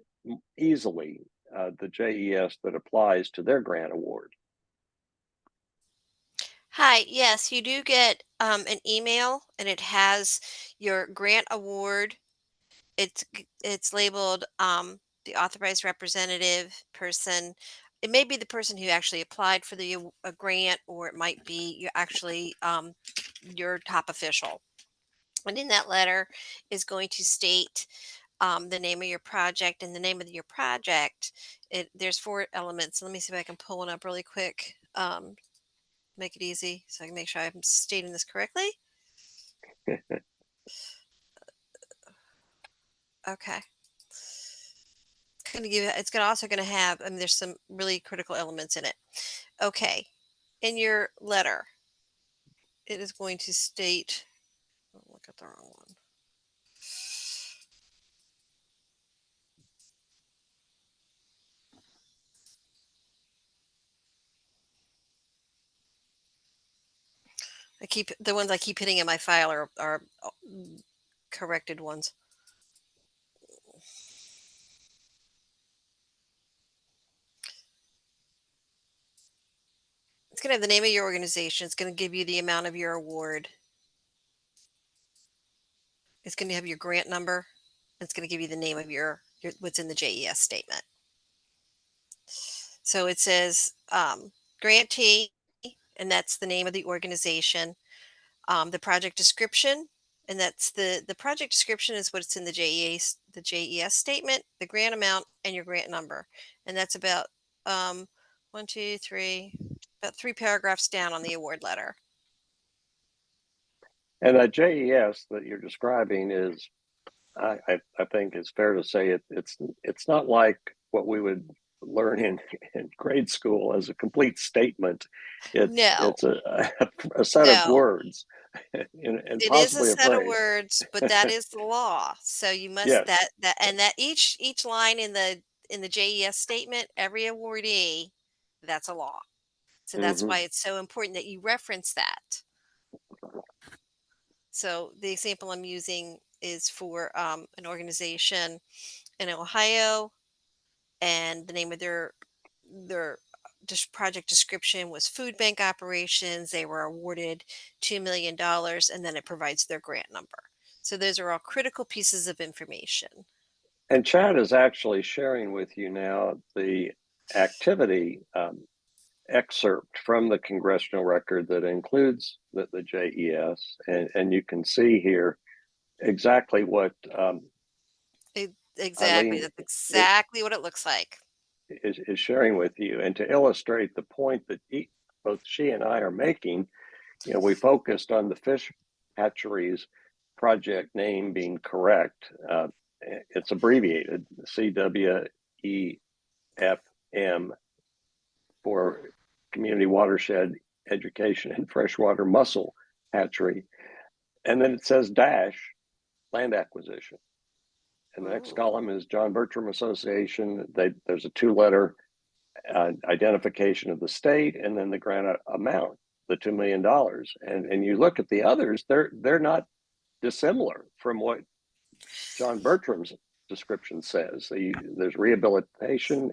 S1: easily the JES that applies to their grant award.
S4: Hi, yes, you do get an email and it has your grant award. It's labeled the authorized representative person. It may be the person who actually applied for the a grant, or it might be you actually your top official. And in that letter is going to state the name of your project, and the name of your project. There's 4 elements. Let me see if I can pull it up really quick. Make it easy so I can make sure I'm stating this correctly. Okay. It's gonna also gonna have, I mean, there's some really critical elements in it. Okay. In your letter, it is going to state, oh, look at the wrong one. The ones I keep hitting in my file are corrected ones. It's going to have the name of your organization. It's going to give you the amount of your award. It's going to have your grant number. It's going to give you the name of your what's in the JES statement. So it says grantee, and that's the name of the organization. The project description, and that's the project description is what's in the JES statement, the grant amount, and your grant number. And that's about 1, 2, 3, about 3 paragraphs down on the award letter.
S1: And that JES that you're describing is, I think it's fair to say it's not like what we would learn in grade school as a complete statement. It's a set of words, and
S4: It is a
S1: possibly a
S4: set of
S1: phrase.
S4: words, but that is the law. So you must
S1: Yes.
S4: that each line in the JES statement, every awardee, that's a law. So that's why it's so important that you reference that. So the example I'm using is for an organization in Ohio, and the name of their project description was food bank operations. They were awarded $2 million, and then it provides their grant number. So those are all critical pieces of information.
S1: And Chad is actually sharing with you now the activity excerpt from the congressional record that includes the JES, and you can see here exactly what
S4: Exactly.
S1: Eileen
S4: That's exactly what it looks like.
S1: is sharing with you. And to illustrate the point that both she and I are making, we focused on the fish hatcheries project name being correct. It's abbreviated CWEFM for Community Watershed Education and Freshwater Mussel Hatchery. And then it says dash land acquisition. And the next column is John Bertram Association. There's a 2-letter identification of the state, and then the grant amount, the $2 million. And you look at the others, they're not dissimilar from what John Bertram's description says. There's rehabilitation,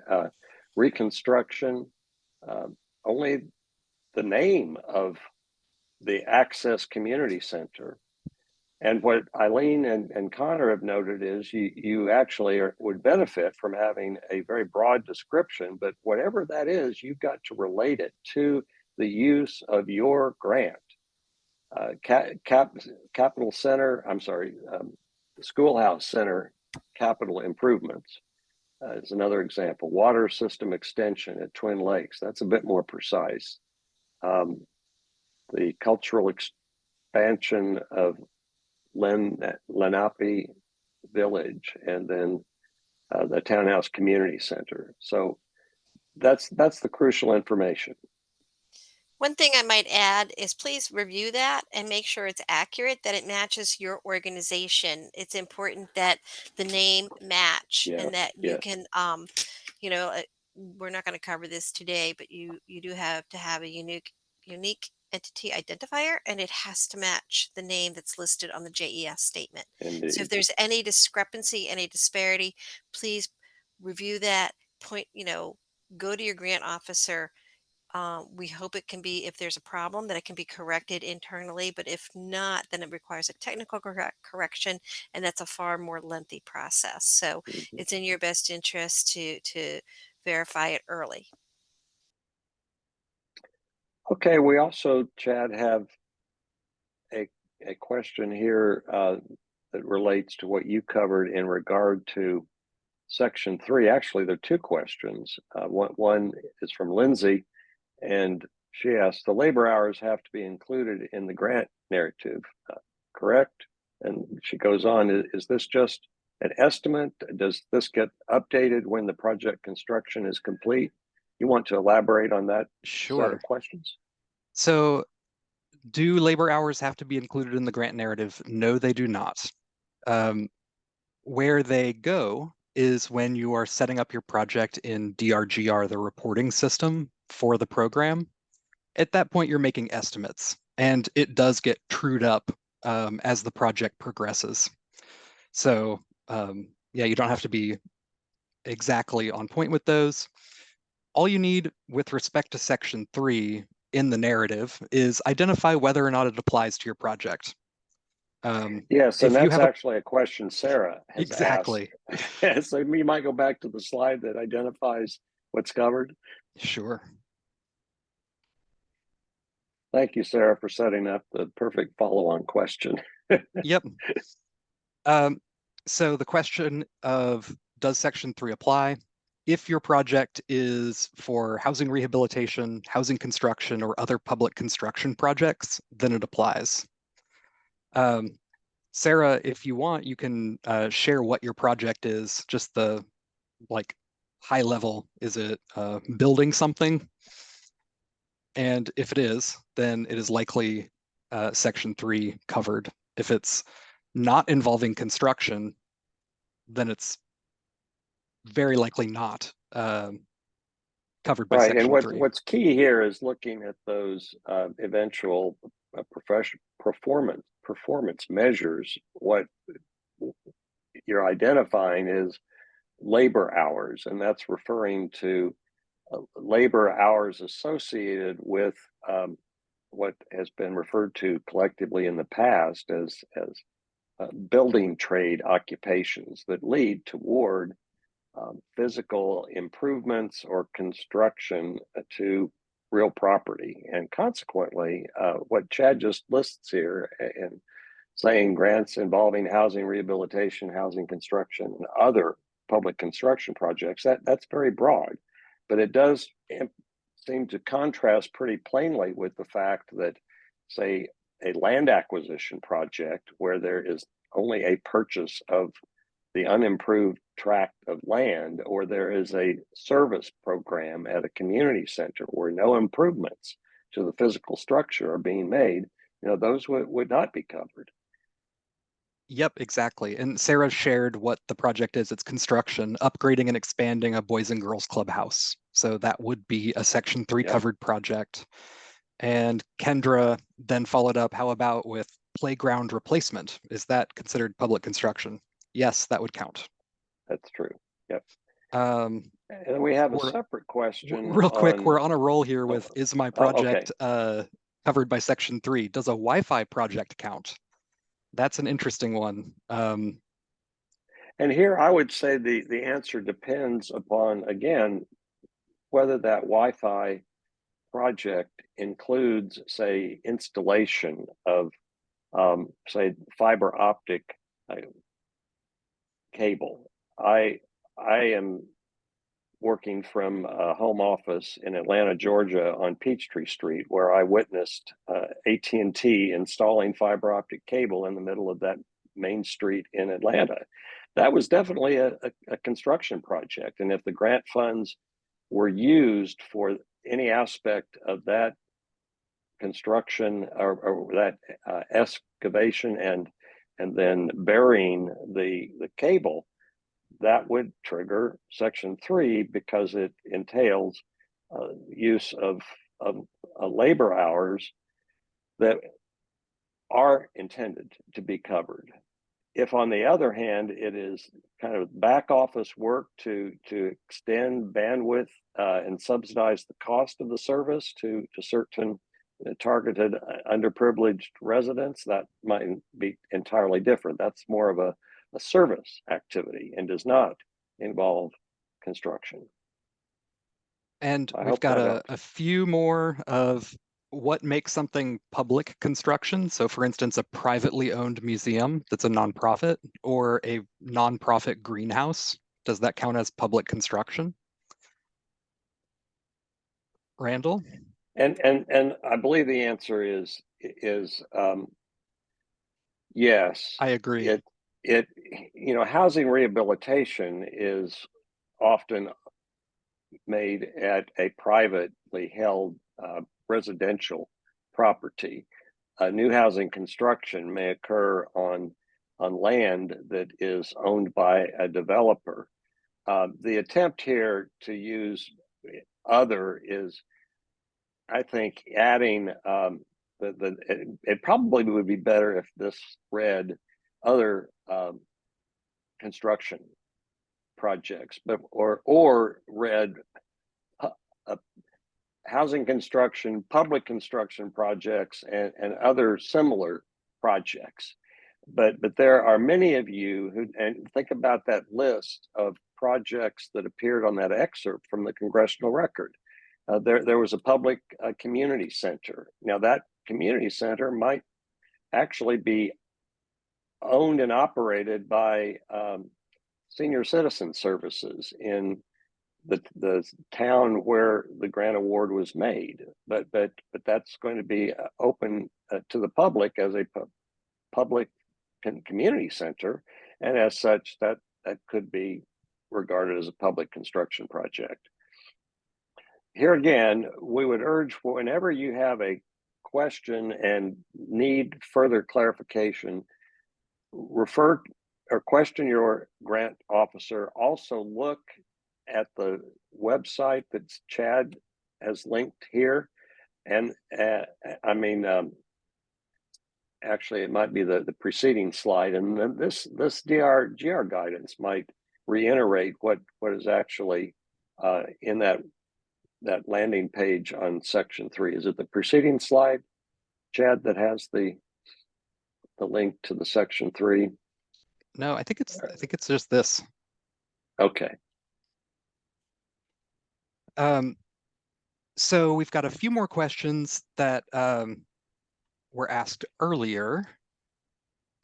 S1: reconstruction, only the name of the Access Community Center. And what Eileen and Connor have noted is you actually would benefit from having a very broad description, but whatever that is, you've got to relate it to the use of your grant. Capital Center, Schoolhouse Center capital improvements is another example. Water system extension at Twin Lakes, that's a bit more precise. The cultural expansion of Lenape Village, and then the Townhouse Community Center. So that's the crucial information.
S4: One thing I might add is please review that and make sure it's accurate, that it matches your organization. It's important that the name match, and that you can, we're not going to cover this today, but you do have to have a unique entity identifier, and it has to match the name that's listed on the JES statement.
S1: Indeed.
S4: So if there's any discrepancy, any disparity, please review that, point, go to your grant officer. We hope it can be, if there's a problem, that it can be corrected internally, but if not, then it requires a technical correction, and that's a far more lengthy process. So it's in your best interest to verify it early.
S1: Okay, we also, Chad, have a question here that relates to what you covered in regard to Section 3. Actually, there are two questions. One is from Lindsay, and she asks, the labor hours have to be included in the grant narrative, correct? And she goes on, is this just an estimate? Does this get updated when the project construction is complete? You want to elaborate on that set of questions?
S2: So do labor hours have to be included in the grant narrative? No, they do not. Where they go is when you are setting up your project in DRGR, the reporting system for the program. At that point, you're making estimates, and it does get trued up as the project progresses. So yeah, you don't have to be exactly on point with those. All you need with respect to Section 3 in the narrative is identify whether or not it applies to your project.
S1: Yes, and
S2: if you
S1: that's
S2: have
S1: actually a question Sarah has
S2: exactly
S1: asked. So you might go back to the slide that identifies what's covered.
S2: Sure.
S1: Thank you, Sarah, for setting up the perfect follow-on question.
S2: Yep. So the question of, does Section 3 apply? If your project is for housing rehabilitation, housing construction, or other public construction projects, then it applies. Sarah, if you want, you can share what your project is, just the high level. Is it building something? And if it is, then it is likely Section 3 covered. If it's not involving construction, then it's very likely not covered by
S1: Right,
S2: Section
S1: and
S2: 3.
S1: what's key here is looking at those eventual performance measures. What you're identifying is labor hours, and that's referring to labor hours associated with what has been referred to collectively in the past as building trade occupations that lead toward physical improvements or construction to real property. And consequently, what Chad just lists here in saying grants involving housing rehabilitation, housing construction, and other public construction projects, that's very broad. But it does seem to contrast pretty plainly with the fact that, say, a land acquisition project where there is only a purchase of the unimproved tract of land, or there is a service program at a community center where no improvements to the physical structure are being made, those would not be covered.
S2: Yep, exactly. And Sarah shared what the project is. It's construction, upgrading and expanding a Boys and Girls Clubhouse. So that would be a Section 3 covered project. And Kendra then followed up, how about with playground replacement? Is that considered public construction? Yes, that would count.
S1: That's true. Yep.
S2: And
S1: we have a separate question.
S2: Real quick, we're on a roll here with, is my project covered by Section 3? Does a Wi-Fi project count? That's an interesting one.
S1: And here I would say the answer depends upon, again, whether that Wi-Fi project includes, say, installation of, say, fiber optic cable. I am working from a home office in Atlanta, Georgia on Peachtree Street, where I witnessed AT&T installing fiber optic cable in the middle of that main street in Atlanta. That was definitely a construction project. And if the grant funds were used for any aspect of that construction or that excavation and then burying the cable, that would trigger Section 3 because it entails use of labor hours that are intended to be covered. if on the other hand, it is kind of back office work to extend bandwidth and subsidize the cost of the service to certain targeted underprivileged residents, that might be entirely different. That's more of a service activity and does not involve construction.
S2: And
S1: I
S2: we've
S1: hope
S2: got
S1: that
S2: a
S1: helps.
S2: few more of what makes something public construction. So for instance, a privately owned museum that's a nonprofit, or a nonprofit greenhouse. Does that count as public construction? Randall?
S1: And I believe the answer is yes.
S2: I agree.
S1: It housing rehabilitation is often made at a privately held residential property. New housing construction may occur on land that is owned by a developer. The attempt here to use other is, I think, adding it probably would be better if this read other construction projects, but or read housing construction, public construction projects, and other similar projects. But there are many of you who, and think about that list of projects that appeared on that excerpt from the congressional record. There was a public community center. Now that community center might actually be owned and operated by senior citizen services in the town where the grant award was made, but that's going to be open to the public as a public community center, and as such that could be regarded as a public construction project. Here again, we would urge, whenever you have a question and need further clarification, refer or question your grant officer. Also look at the website that Chad has linked here. And actually it might be the preceding slide. And then this GR guidance might reiterate what is actually in that landing page on section 3. Is it the preceding slide, Chad, that has the link to the section 3?
S2: No, I think it's just this.
S1: Okay.
S2: So we've got a few more questions that were asked earlier.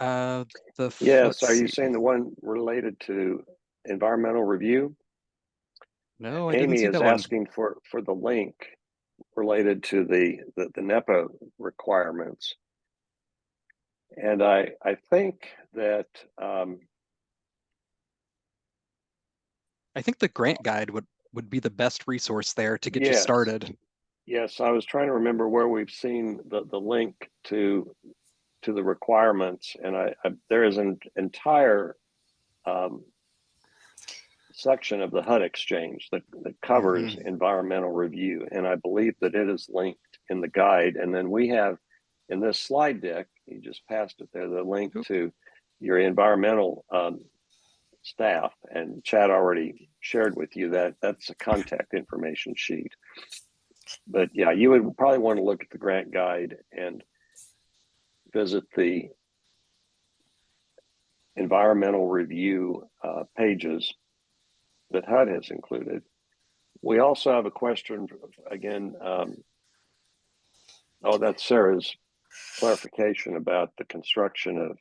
S1: Yes, are you saying the one related to environmental review?
S2: No, I
S1: Amy
S2: didn't see
S1: is
S2: that one.
S1: asking for the link related to the NEPA requirements. And I think that
S2: I think the grant guide would be the best resource there to get you
S1: yes.
S2: started.
S1: Yes, I was trying to remember where we've seen the link to the requirements, and there is an entire section of the HUD exchange that covers environmental review, and I believe that it is linked in the guide. And then we have in this slide deck, you just passed it there, the link to your environmental staff, and Chad already shared with you that that's a contact information sheet. But yeah, you would probably want to look at the grant guide and visit the environmental review pages that HUD has included. We also have a question again. That's Sarah's clarification about the construction of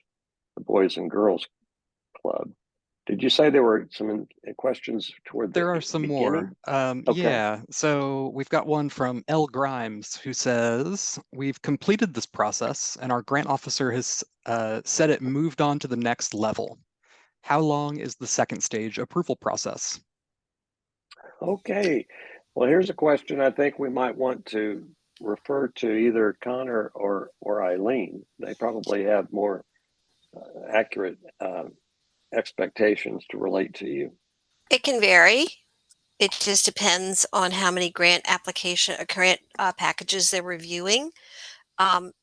S1: the Boys and Girls Club. Did you say there were some questions toward the
S2: There are some
S1: beginning?
S2: more.
S1: Okay.
S2: Yeah, so we've got one from L. Grimes who says, we've completed this process and our grant officer has said it moved on to the next level. How long is the second stage approval process?
S1: Okay, well, here's a question I think we might want to refer to either Connor or Eileen. They probably have more accurate expectations to relate to you.
S4: It can vary. It just depends on how many grant packages they're reviewing.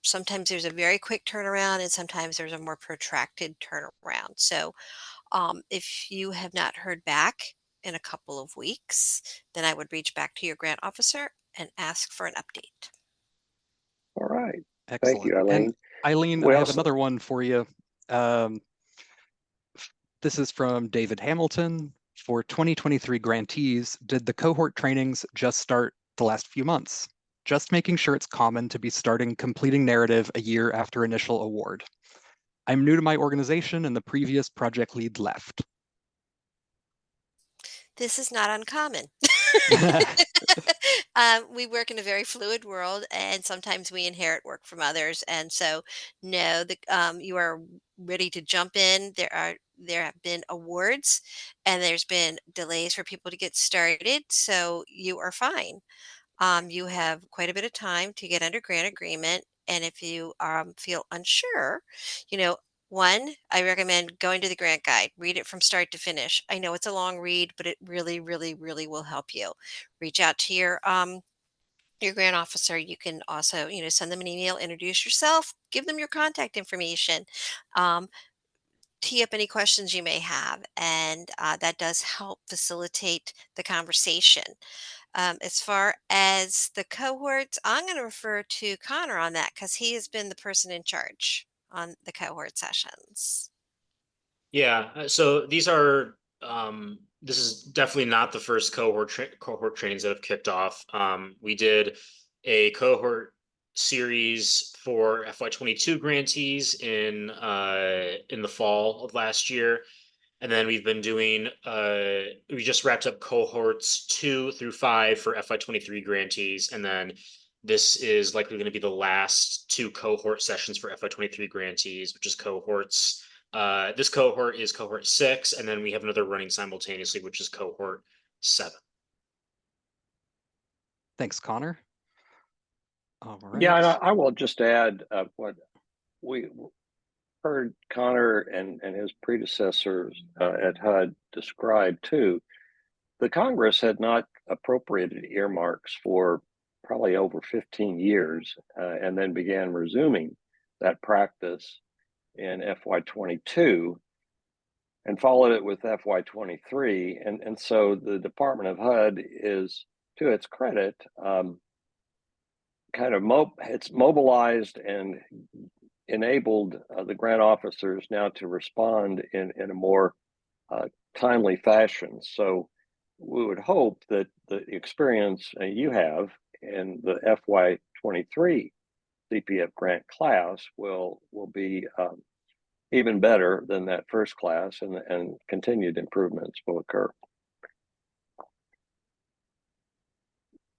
S4: Sometimes there's a very quick turnaround and sometimes there's a more protracted turnaround. So if you have not heard back in a couple of weeks, then I would reach back to your grant officer and ask for an update.
S1: All right. Thank
S2: Excellent.
S1: you, Eileen.
S2: And Eileen,
S1: We
S2: I have
S1: also-
S2: another one for you. This is from David Hamilton. For 2023 grantees, did the cohort trainings just start the last few months? Just making sure it's common to be starting completing narrative a year after initial award. I'm new to my organization and the previous project lead left.
S4: This is not uncommon. We work in a very fluid world, and sometimes we inherit work from others. And so, no, you are ready to jump in. There have been awards, and there's been delays for people to get started. So you are fine. You have quite a bit of time to get under grant agreement. And if you feel unsure, you know, one, I recommend going to the grant guide, read it from start to finish. I know it's a long read, but it really, really, really will help you. Reach out to your grant officer. You can also, send them an email, introduce yourself, give them your contact information. Um, Tee up any questions you may have, and that does help facilitate the conversation. As far as the cohorts, I'm going to refer to Connor on that because he has been the person in charge on the cohort sessions.
S3: Yeah, so these are this is definitely not the first cohort trainings that have kicked off. We did a cohort series for FY22 grantees in the fall of last year. And then we've been doing we just wrapped up cohorts 2 through 5 for FY23 grantees, and then this is likely going to be the last 2 cohort sessions for FY23 grantees, which is cohorts. This cohort is cohort 6, and then we have another running simultaneously, which is cohort 7.
S2: Thanks, Connor. All right.
S1: Yeah, and I will just add what we heard Connor and his predecessors at HUD describe too. The Congress had not appropriated earmarks for probably over 15 years and then began resuming that practice in FY22 and followed it with FY23. And so the Department of HUD is, to its credit, it's mobilized and enabled the grant officers now to respond in a more timely fashion. So we would hope that the experience you have in the FY23 CPF grant class will be even better than that first class, and continued improvements will occur.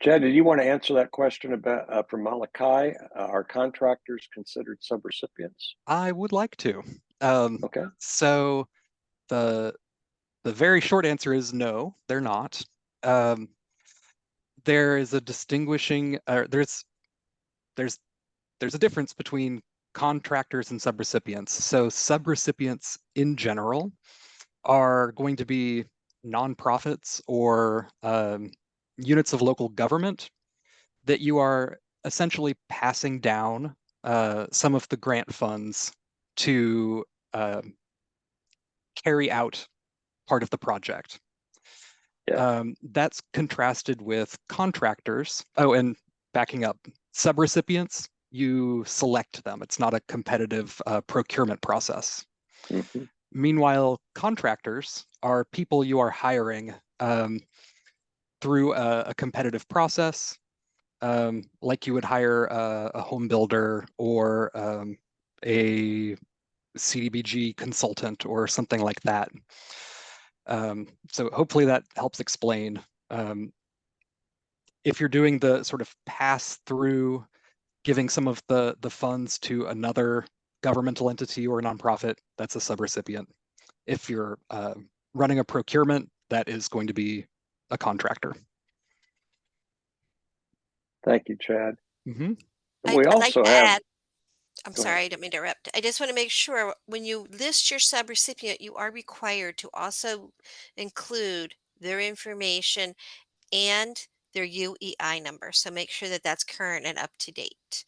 S1: Chad, did you want to answer that question about from Malachi? Are contractors considered subrecipients?
S2: I would like to.
S1: Okay.
S2: So the very short answer is no, they're not. There is a distinguishing, there's a difference between contractors and subrecipients. So subrecipients in general are going to be nonprofits or units of local government that you are essentially passing down some of the grant funds to carry out part of the project.
S1: Yeah.
S2: That's contrasted with contractors. Oh, and backing up, subrecipients, you select them. It's not a competitive procurement process.
S1: Mm-hmm.
S2: Meanwhile, contractors are people you are hiring through a competitive process, like you would hire a home builder or a CDBG consultant or something like that. So hopefully that helps explain. If you're doing the sort of pass through, giving some of the funds to another governmental entity or nonprofit, that's a subrecipient. If you're running a procurement, that is going to be a contractor.
S1: Thank you, Chad.
S2: Mm-hmm.
S1: We
S4: I'd like
S1: also
S4: to
S1: have.
S4: add, I'm
S1: Go
S4: sorry,
S1: ahead.
S4: I didn't mean to interrupt. I just want to make sure when you list your subrecipient, you are required to also include their information and their UEI number. So make sure that that's current and up to date.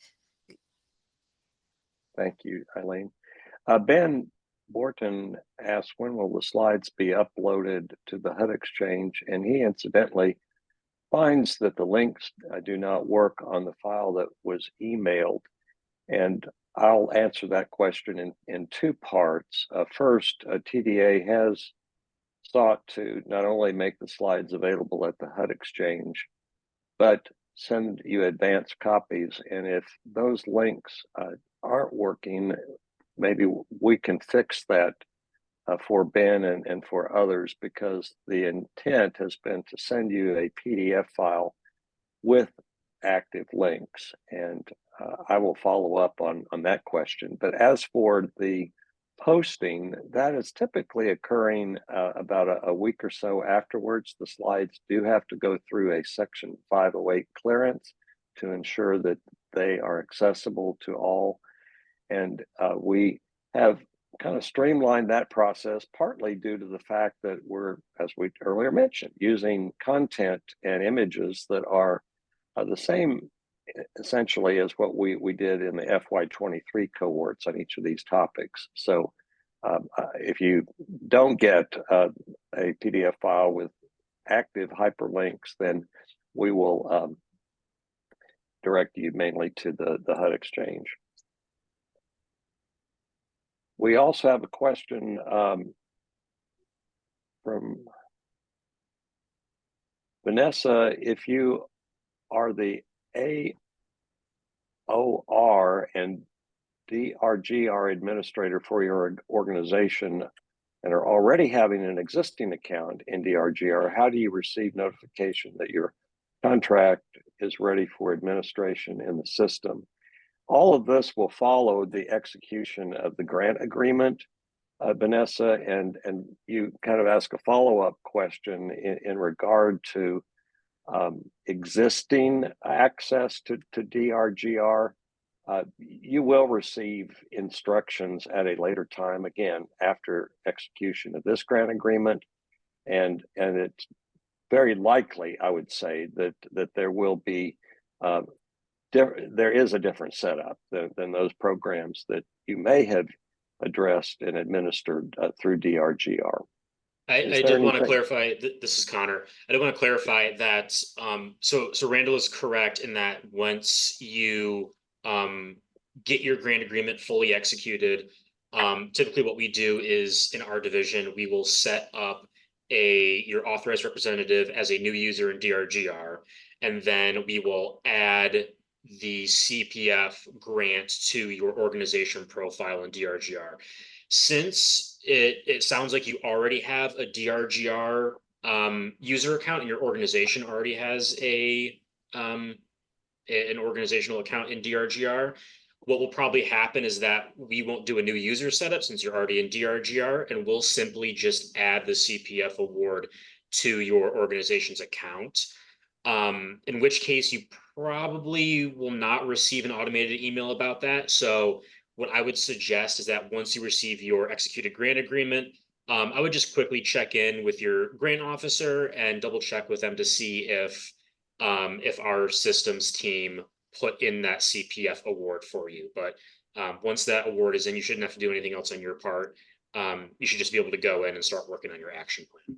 S1: Thank you, Eileen. Ben Borton asked, when will the slides be uploaded to the HUD Exchange? And he incidentally finds that the links do not work on the file that was emailed. And I'll answer that question in two parts. First, TDA has sought to not only make the slides available at the HUD Exchange, but send you advanced copies. And if those links aren't working, maybe we can fix that for Ben and for others, because the intent has been to send you a PDF file with active links. And I will follow up on that question. But as for the posting, that is typically occurring about a week or so afterwards. The slides do have to go through a Section 508 clearance to ensure that they are accessible to all. And we have kind of streamlined that process, partly due to the fact that we're, as we earlier mentioned, using content and images that are the same essentially as what we did in the FY23 cohorts on each of these topics. So if you don't get a PDF file with active hyperlinks, then we will direct you mainly to the HUD Exchange. We also have a question from Vanessa. If you are the AOR and DRGR administrator for your organization and are already having an existing account in DRGR, how do you receive notification that your contract is ready for administration in the system? All of this will follow the execution of the grant agreement, Vanessa, and you kind of ask a follow-up question in regard to existing access to DRGR. You will receive instructions at a later time, again, after execution of this grant agreement. And it's very likely, I would say, that there will be, there is a different setup than those programs that you may have addressed and administered through DRGR.
S3: I did want to clarify, this is Connor. I did want to clarify that, so Randall is correct in that once you get your grant agreement fully executed, typically what we do is in our division, we will set up your authorized representative as a new user in DRGR, and then we will add the CPF grant to your organization profile in DRGR. Since it sounds like you already have a DRGR user account and your organization already has an organizational account in DRGR, what will probably happen is that we won't do a new user setup since you're already in DRGR, and we'll simply just add the CPF award to your organization's account. In which case you probably will not receive an automated email about that. So what I would suggest is that once you receive your executed grant agreement, I would just quickly check in with your grant officer and double check with them to see if our systems team put in that CPF award for you. But once that award is in, you shouldn't have to do anything else on your part. You should just be able to go in and start working on your action plan.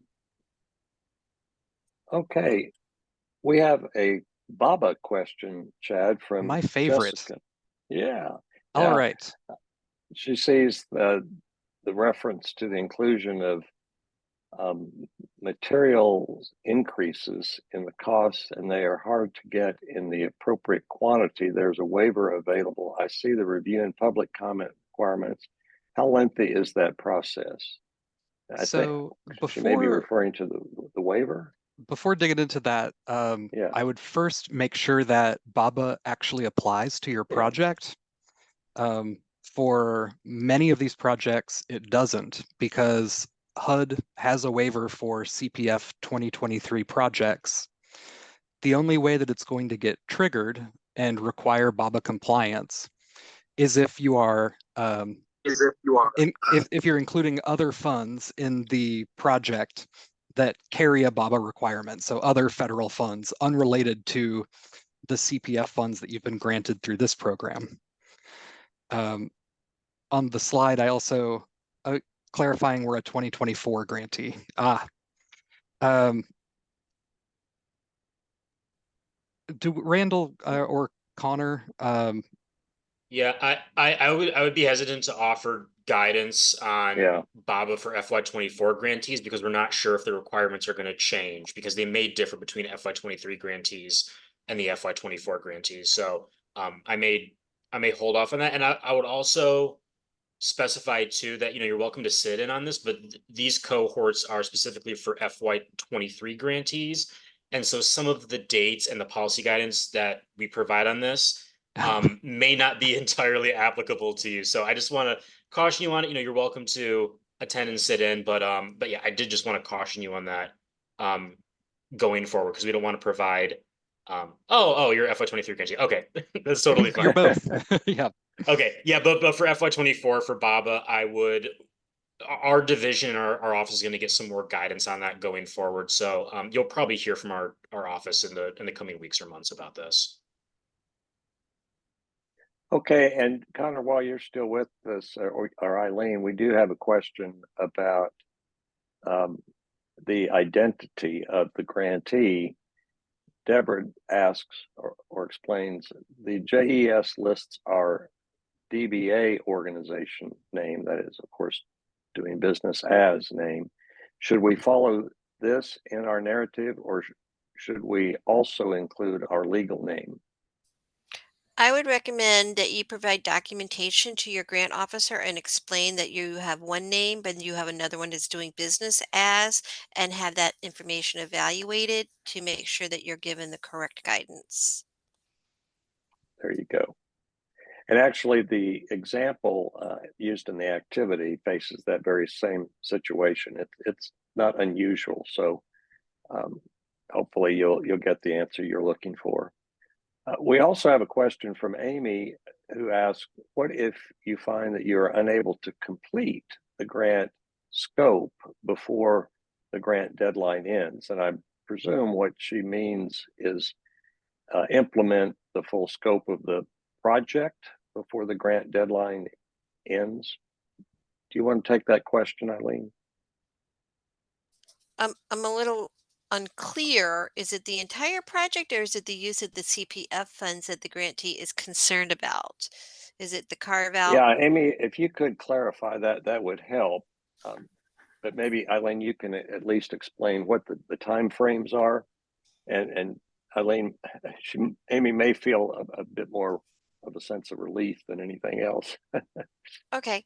S1: Okay. We have a Baba question, Chad, from
S2: my favorite.
S1: Jessica. Yeah.
S2: All right.
S1: She sees the reference to the inclusion of materials increases in the costs, and they are hard to get in the appropriate quantity. There's a waiver available. I see the review and public comment requirements. How lengthy is that process? I think she may be referring to the waiver.
S2: Before digging into that, I would first make sure that BABA actually applies to your project. For many of these projects, it doesn't, because HUD has a waiver for CPF 2023 projects. The only way that it's going to get triggered and require BABA compliance is if you are if you're including other funds in the project that carry a BABA requirement, so other federal funds unrelated to the CPF funds that you've been granted through this program. on the slide, I also clarifying we're a 2024 grantee. Do Randall or Connor?
S3: Yeah, I would be hesitant to offer guidance on
S1: Yeah.
S3: BABA for FY24 grantees because we're not sure if the requirements are going to change because they may differ between FY23 grantees and the FY24 grantees. So I may hold off on that. And I would also specify too that you're welcome to sit in on this, but these cohorts are specifically for FY23 grantees. And so some of the dates and the policy guidance that we provide on this may not be entirely applicable to you. So I just want to caution you on it. You're welcome to attend and sit in, but yeah, I did just want to caution you on that going forward because we don't want to provide you're FY23 grantee. Okay, that's totally fine.
S2: You're both. Yeah.
S3: Okay, yeah, but for FY24 for BABA, our division, our office is going to get some more guidance on that going forward. So you'll probably hear from our office in the coming weeks or months about this.
S1: Okay, and Connor, while you're still with us, or Eileen, we do have a question about the identity of the grantee. Deborah asks or explains the JES lists our DBA organization name, that is, of course, doing business as name. Should we follow this in our narrative, or should we also include our legal name?
S4: I would recommend that you provide documentation to your grant officer and explain that you have one name, but you have another one that's doing business as, and have that information evaluated to make sure that you're given the correct guidance.
S1: There you go. And actually, the example used in the activity faces that very same situation. It's not unusual, so hopefully you'll get the answer you're looking for. We also have a question from Amy who asks, what if you find that you're unable to complete the grant scope before the grant deadline ends? And I presume what she means is implement the full scope of the project before the grant deadline ends. Do you want to take that question, Eileen?
S4: I'm a little unclear. Is it the entire project or is it the use of the CPF funds that the grantee is concerned about? Is it the carve out?
S1: Yeah, Amy, if you could clarify that, that would help. But maybe Eileen, you can at least explain what the time frames are. And Eileen, Amy may feel a bit more of a sense of relief than anything else.
S4: Okay.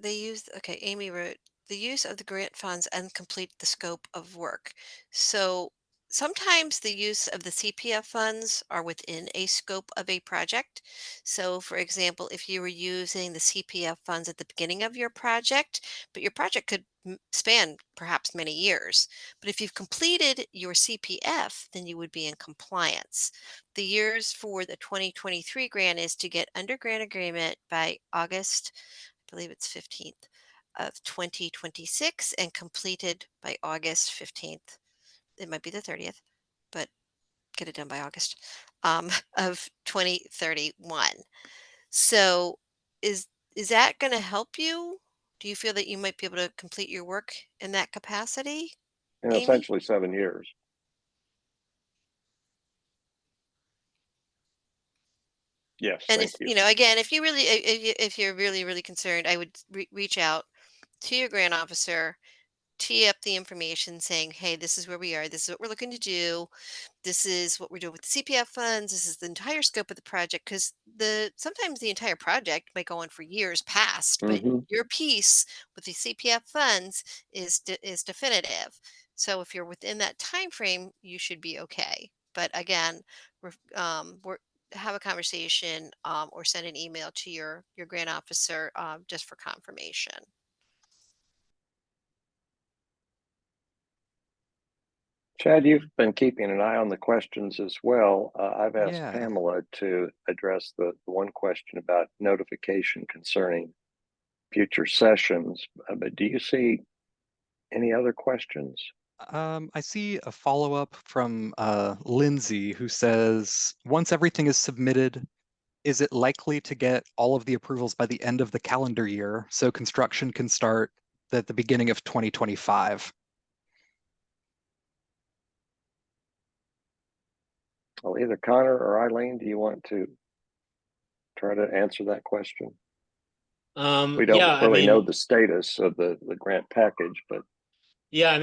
S4: Amy wrote, the use of the grant funds and complete the scope of work. So sometimes the use of the CPF funds are within a scope of a project. So for example, if you were using the CPF funds at the beginning of your project, but your project could span perhaps many years. But if you've completed your CPF, then you would be in compliance. The years for the 2023 grant is to get under grant agreement by August, I believe it's 15th of 2026 and completed by August 15th. It might be the 30th, but get it done by August of 2031. So is that going to help you? Do you feel that you might be able to complete your work in that capacity?
S1: And
S4: Amy?
S1: essentially 7 years. Yes,
S4: And
S1: thank
S4: if
S1: you.
S4: again, if you're really concerned, I would reach out to your grant officer, tee up the information saying, hey, this is where we are. This is what we're looking to do. This is what we're doing with the CPF funds. This is the entire scope of the project, because sometimes the entire project might go on for years past, but your piece with the CPF funds is definitive. So if you're within that time frame, you should be okay. But again, have a conversation or send an email to your grant officer just for confirmation.
S1: Chad, you've been keeping an eye on the questions as well. I've asked
S2: Yeah.
S1: Pamela to address the one question about notification concerning future sessions. But do you see any other questions?
S2: I see a follow-up from Lindsay who says, once everything is submitted, is it likely to get all of the approvals by the end of the calendar year so construction can start at the beginning of 2025?
S1: Well, either Connor or Eileen, do you want to try to answer that question? We don't
S3: Yeah, I
S1: really know
S3: mean,
S1: the status of the grant package, but
S3: yeah, I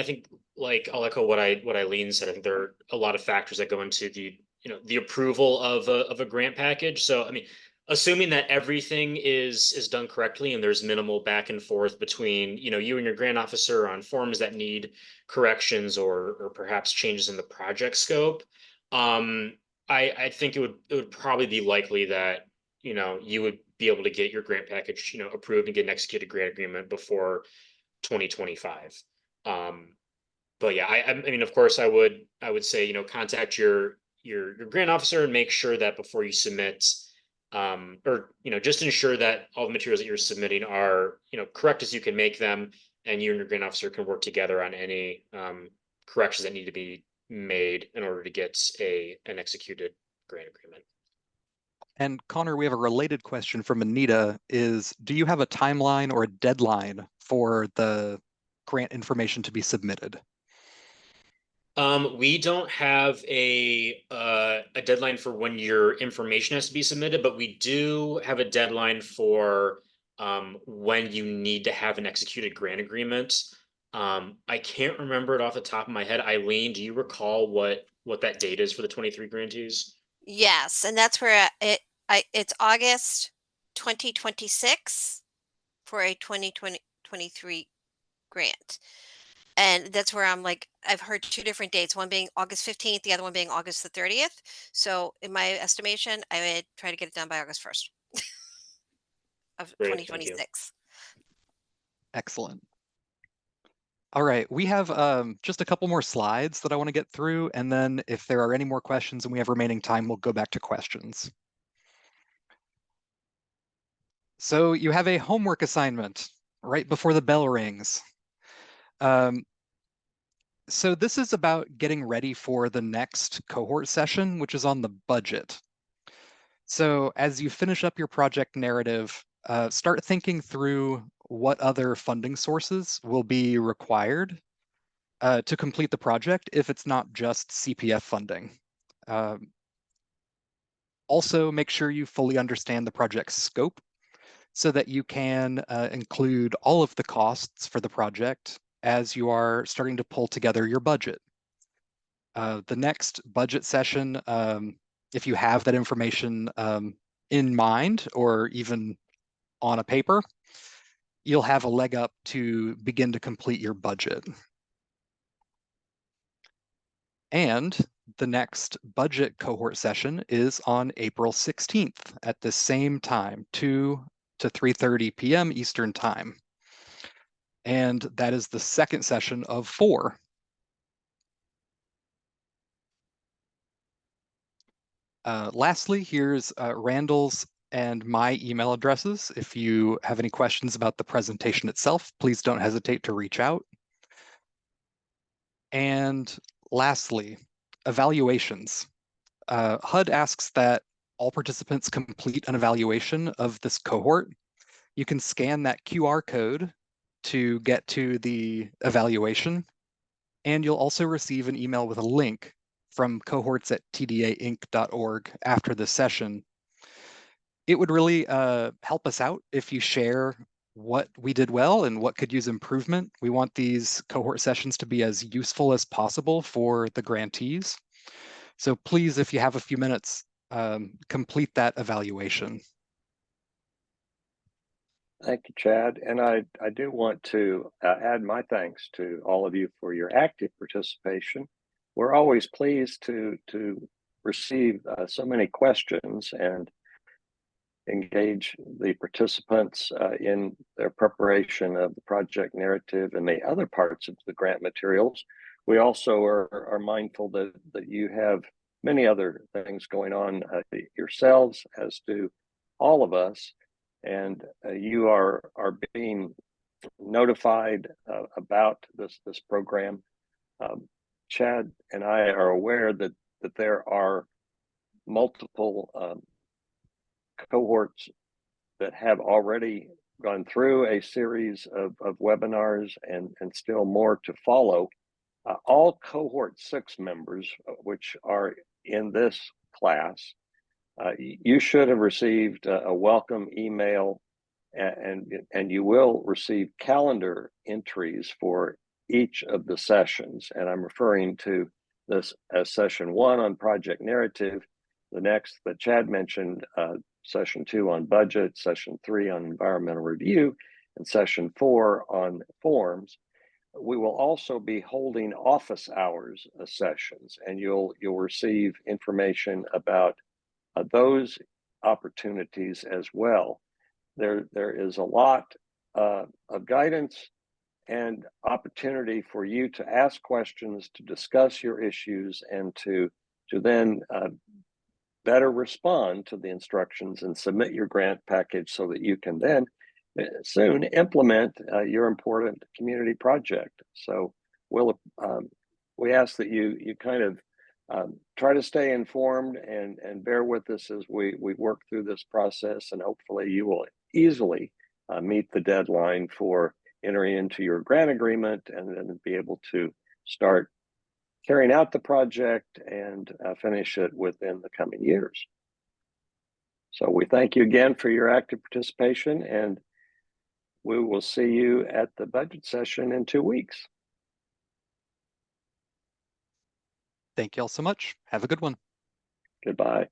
S3: think like I'll echo what Eileen said. I think there are a lot of factors that go into the approval of a grant package. So I mean, assuming that everything is done correctly and there's minimal back and forth between you and your grant officer on forms that need corrections or perhaps changes in the project scope, I think it would probably be likely that you would be able to get your grant package approved and get an executed grant agreement before 2025. But yeah, I mean, of course, I would say contact your grant officer and make sure that before you submit, or just ensure that all the materials that you're submitting are correct as you can make them, and you and your grant officer can work together on any corrections that need to be made in order to get an executed grant agreement.
S2: And Connor, we have a related question from Anita is, do you have a timeline or a deadline for the grant information to be submitted?
S3: We don't have a deadline for when your information has to be submitted, but we do have a deadline for when you need to have an executed grant agreement. I can't remember it off the top of my head. Eileen, do you recall what that date is for the 23 grantees?
S4: Yes, and that's where it's August 2026 for a 2023 grant. And that's where I'm like, I've heard two different dates, one being August 15th, the other one being August the 30th. So in my estimation, I would try to get it done by August 1st of
S3: Great, thank you.
S4: 2026.
S2: Excellent. All right, we have just a couple more slides that I want to get through, and then if there are any more questions and we have remaining time, we'll go back to questions. So you have a homework assignment right before the bell rings. So this is about getting ready for the next cohort session, which is on the budget. So as you finish up your project narrative, start thinking through what other funding sources will be required to complete the project if it's not just CPF funding. Also, make sure you fully understand the project's scope so that you can include all of the costs for the project as you are starting to pull together your budget. The next budget session, if you have that information in mind or even on a paper, you'll have a leg up to begin to complete your budget. And the next budget cohort session is on April 16th at the same time, 2 to 3:30 p.m. Eastern Time. And that is the second session of 4. Lastly, here's Randall's and my email addresses. If you have any questions about the presentation itself, please don't hesitate to reach out. And lastly, evaluations. HUD asks that all participants complete an evaluation of this cohort. You can scan that QR code to get to the evaluation, and you'll also receive an email with a link from cohorts at tdainc.org after this session. It would really help us out if you share what we did well and what could use improvement. We want these cohort sessions to be as useful as possible for the grantees. So please, if you have a few minutes, complete that evaluation.
S1: thank you, Chad. And I do want to add my thanks to all of you for your active participation. We're always pleased to receive so many questions and engage the participants in their preparation of the project narrative and the other parts of the grant materials. We also are mindful that you have many other things going on yourselves, as do all of us, and you are being notified about this program. Chad and I are aware that there are multiple cohorts that have already gone through a series of webinars and still more to follow. All cohort 6 members, which are in this class, you should have received a welcome email, and you will receive calendar entries for each of the sessions. And I'm referring to this as session 1 on project narrative, the next that Chad mentioned, session 2 on budget, session 3 on environmental review, and session 4 on forms. We will also be holding office hours sessions, and you'll receive information about those opportunities as well. There is a lot of guidance and opportunity for you to ask questions, to discuss your issues, and to then better respond to the instructions and submit your grant package so that you can then soon implement your important community project. So we ask that you kind of try to stay informed and bear with us as we work through this process, and hopefully you will easily meet the deadline for entering into your grant agreement and then be able to start carrying out the project and finish it within the coming years. So we thank you again for your active participation, and we will see you at the budget session in 2 weeks.
S2: Thank you all so much. Have a good one.
S1: Goodbye.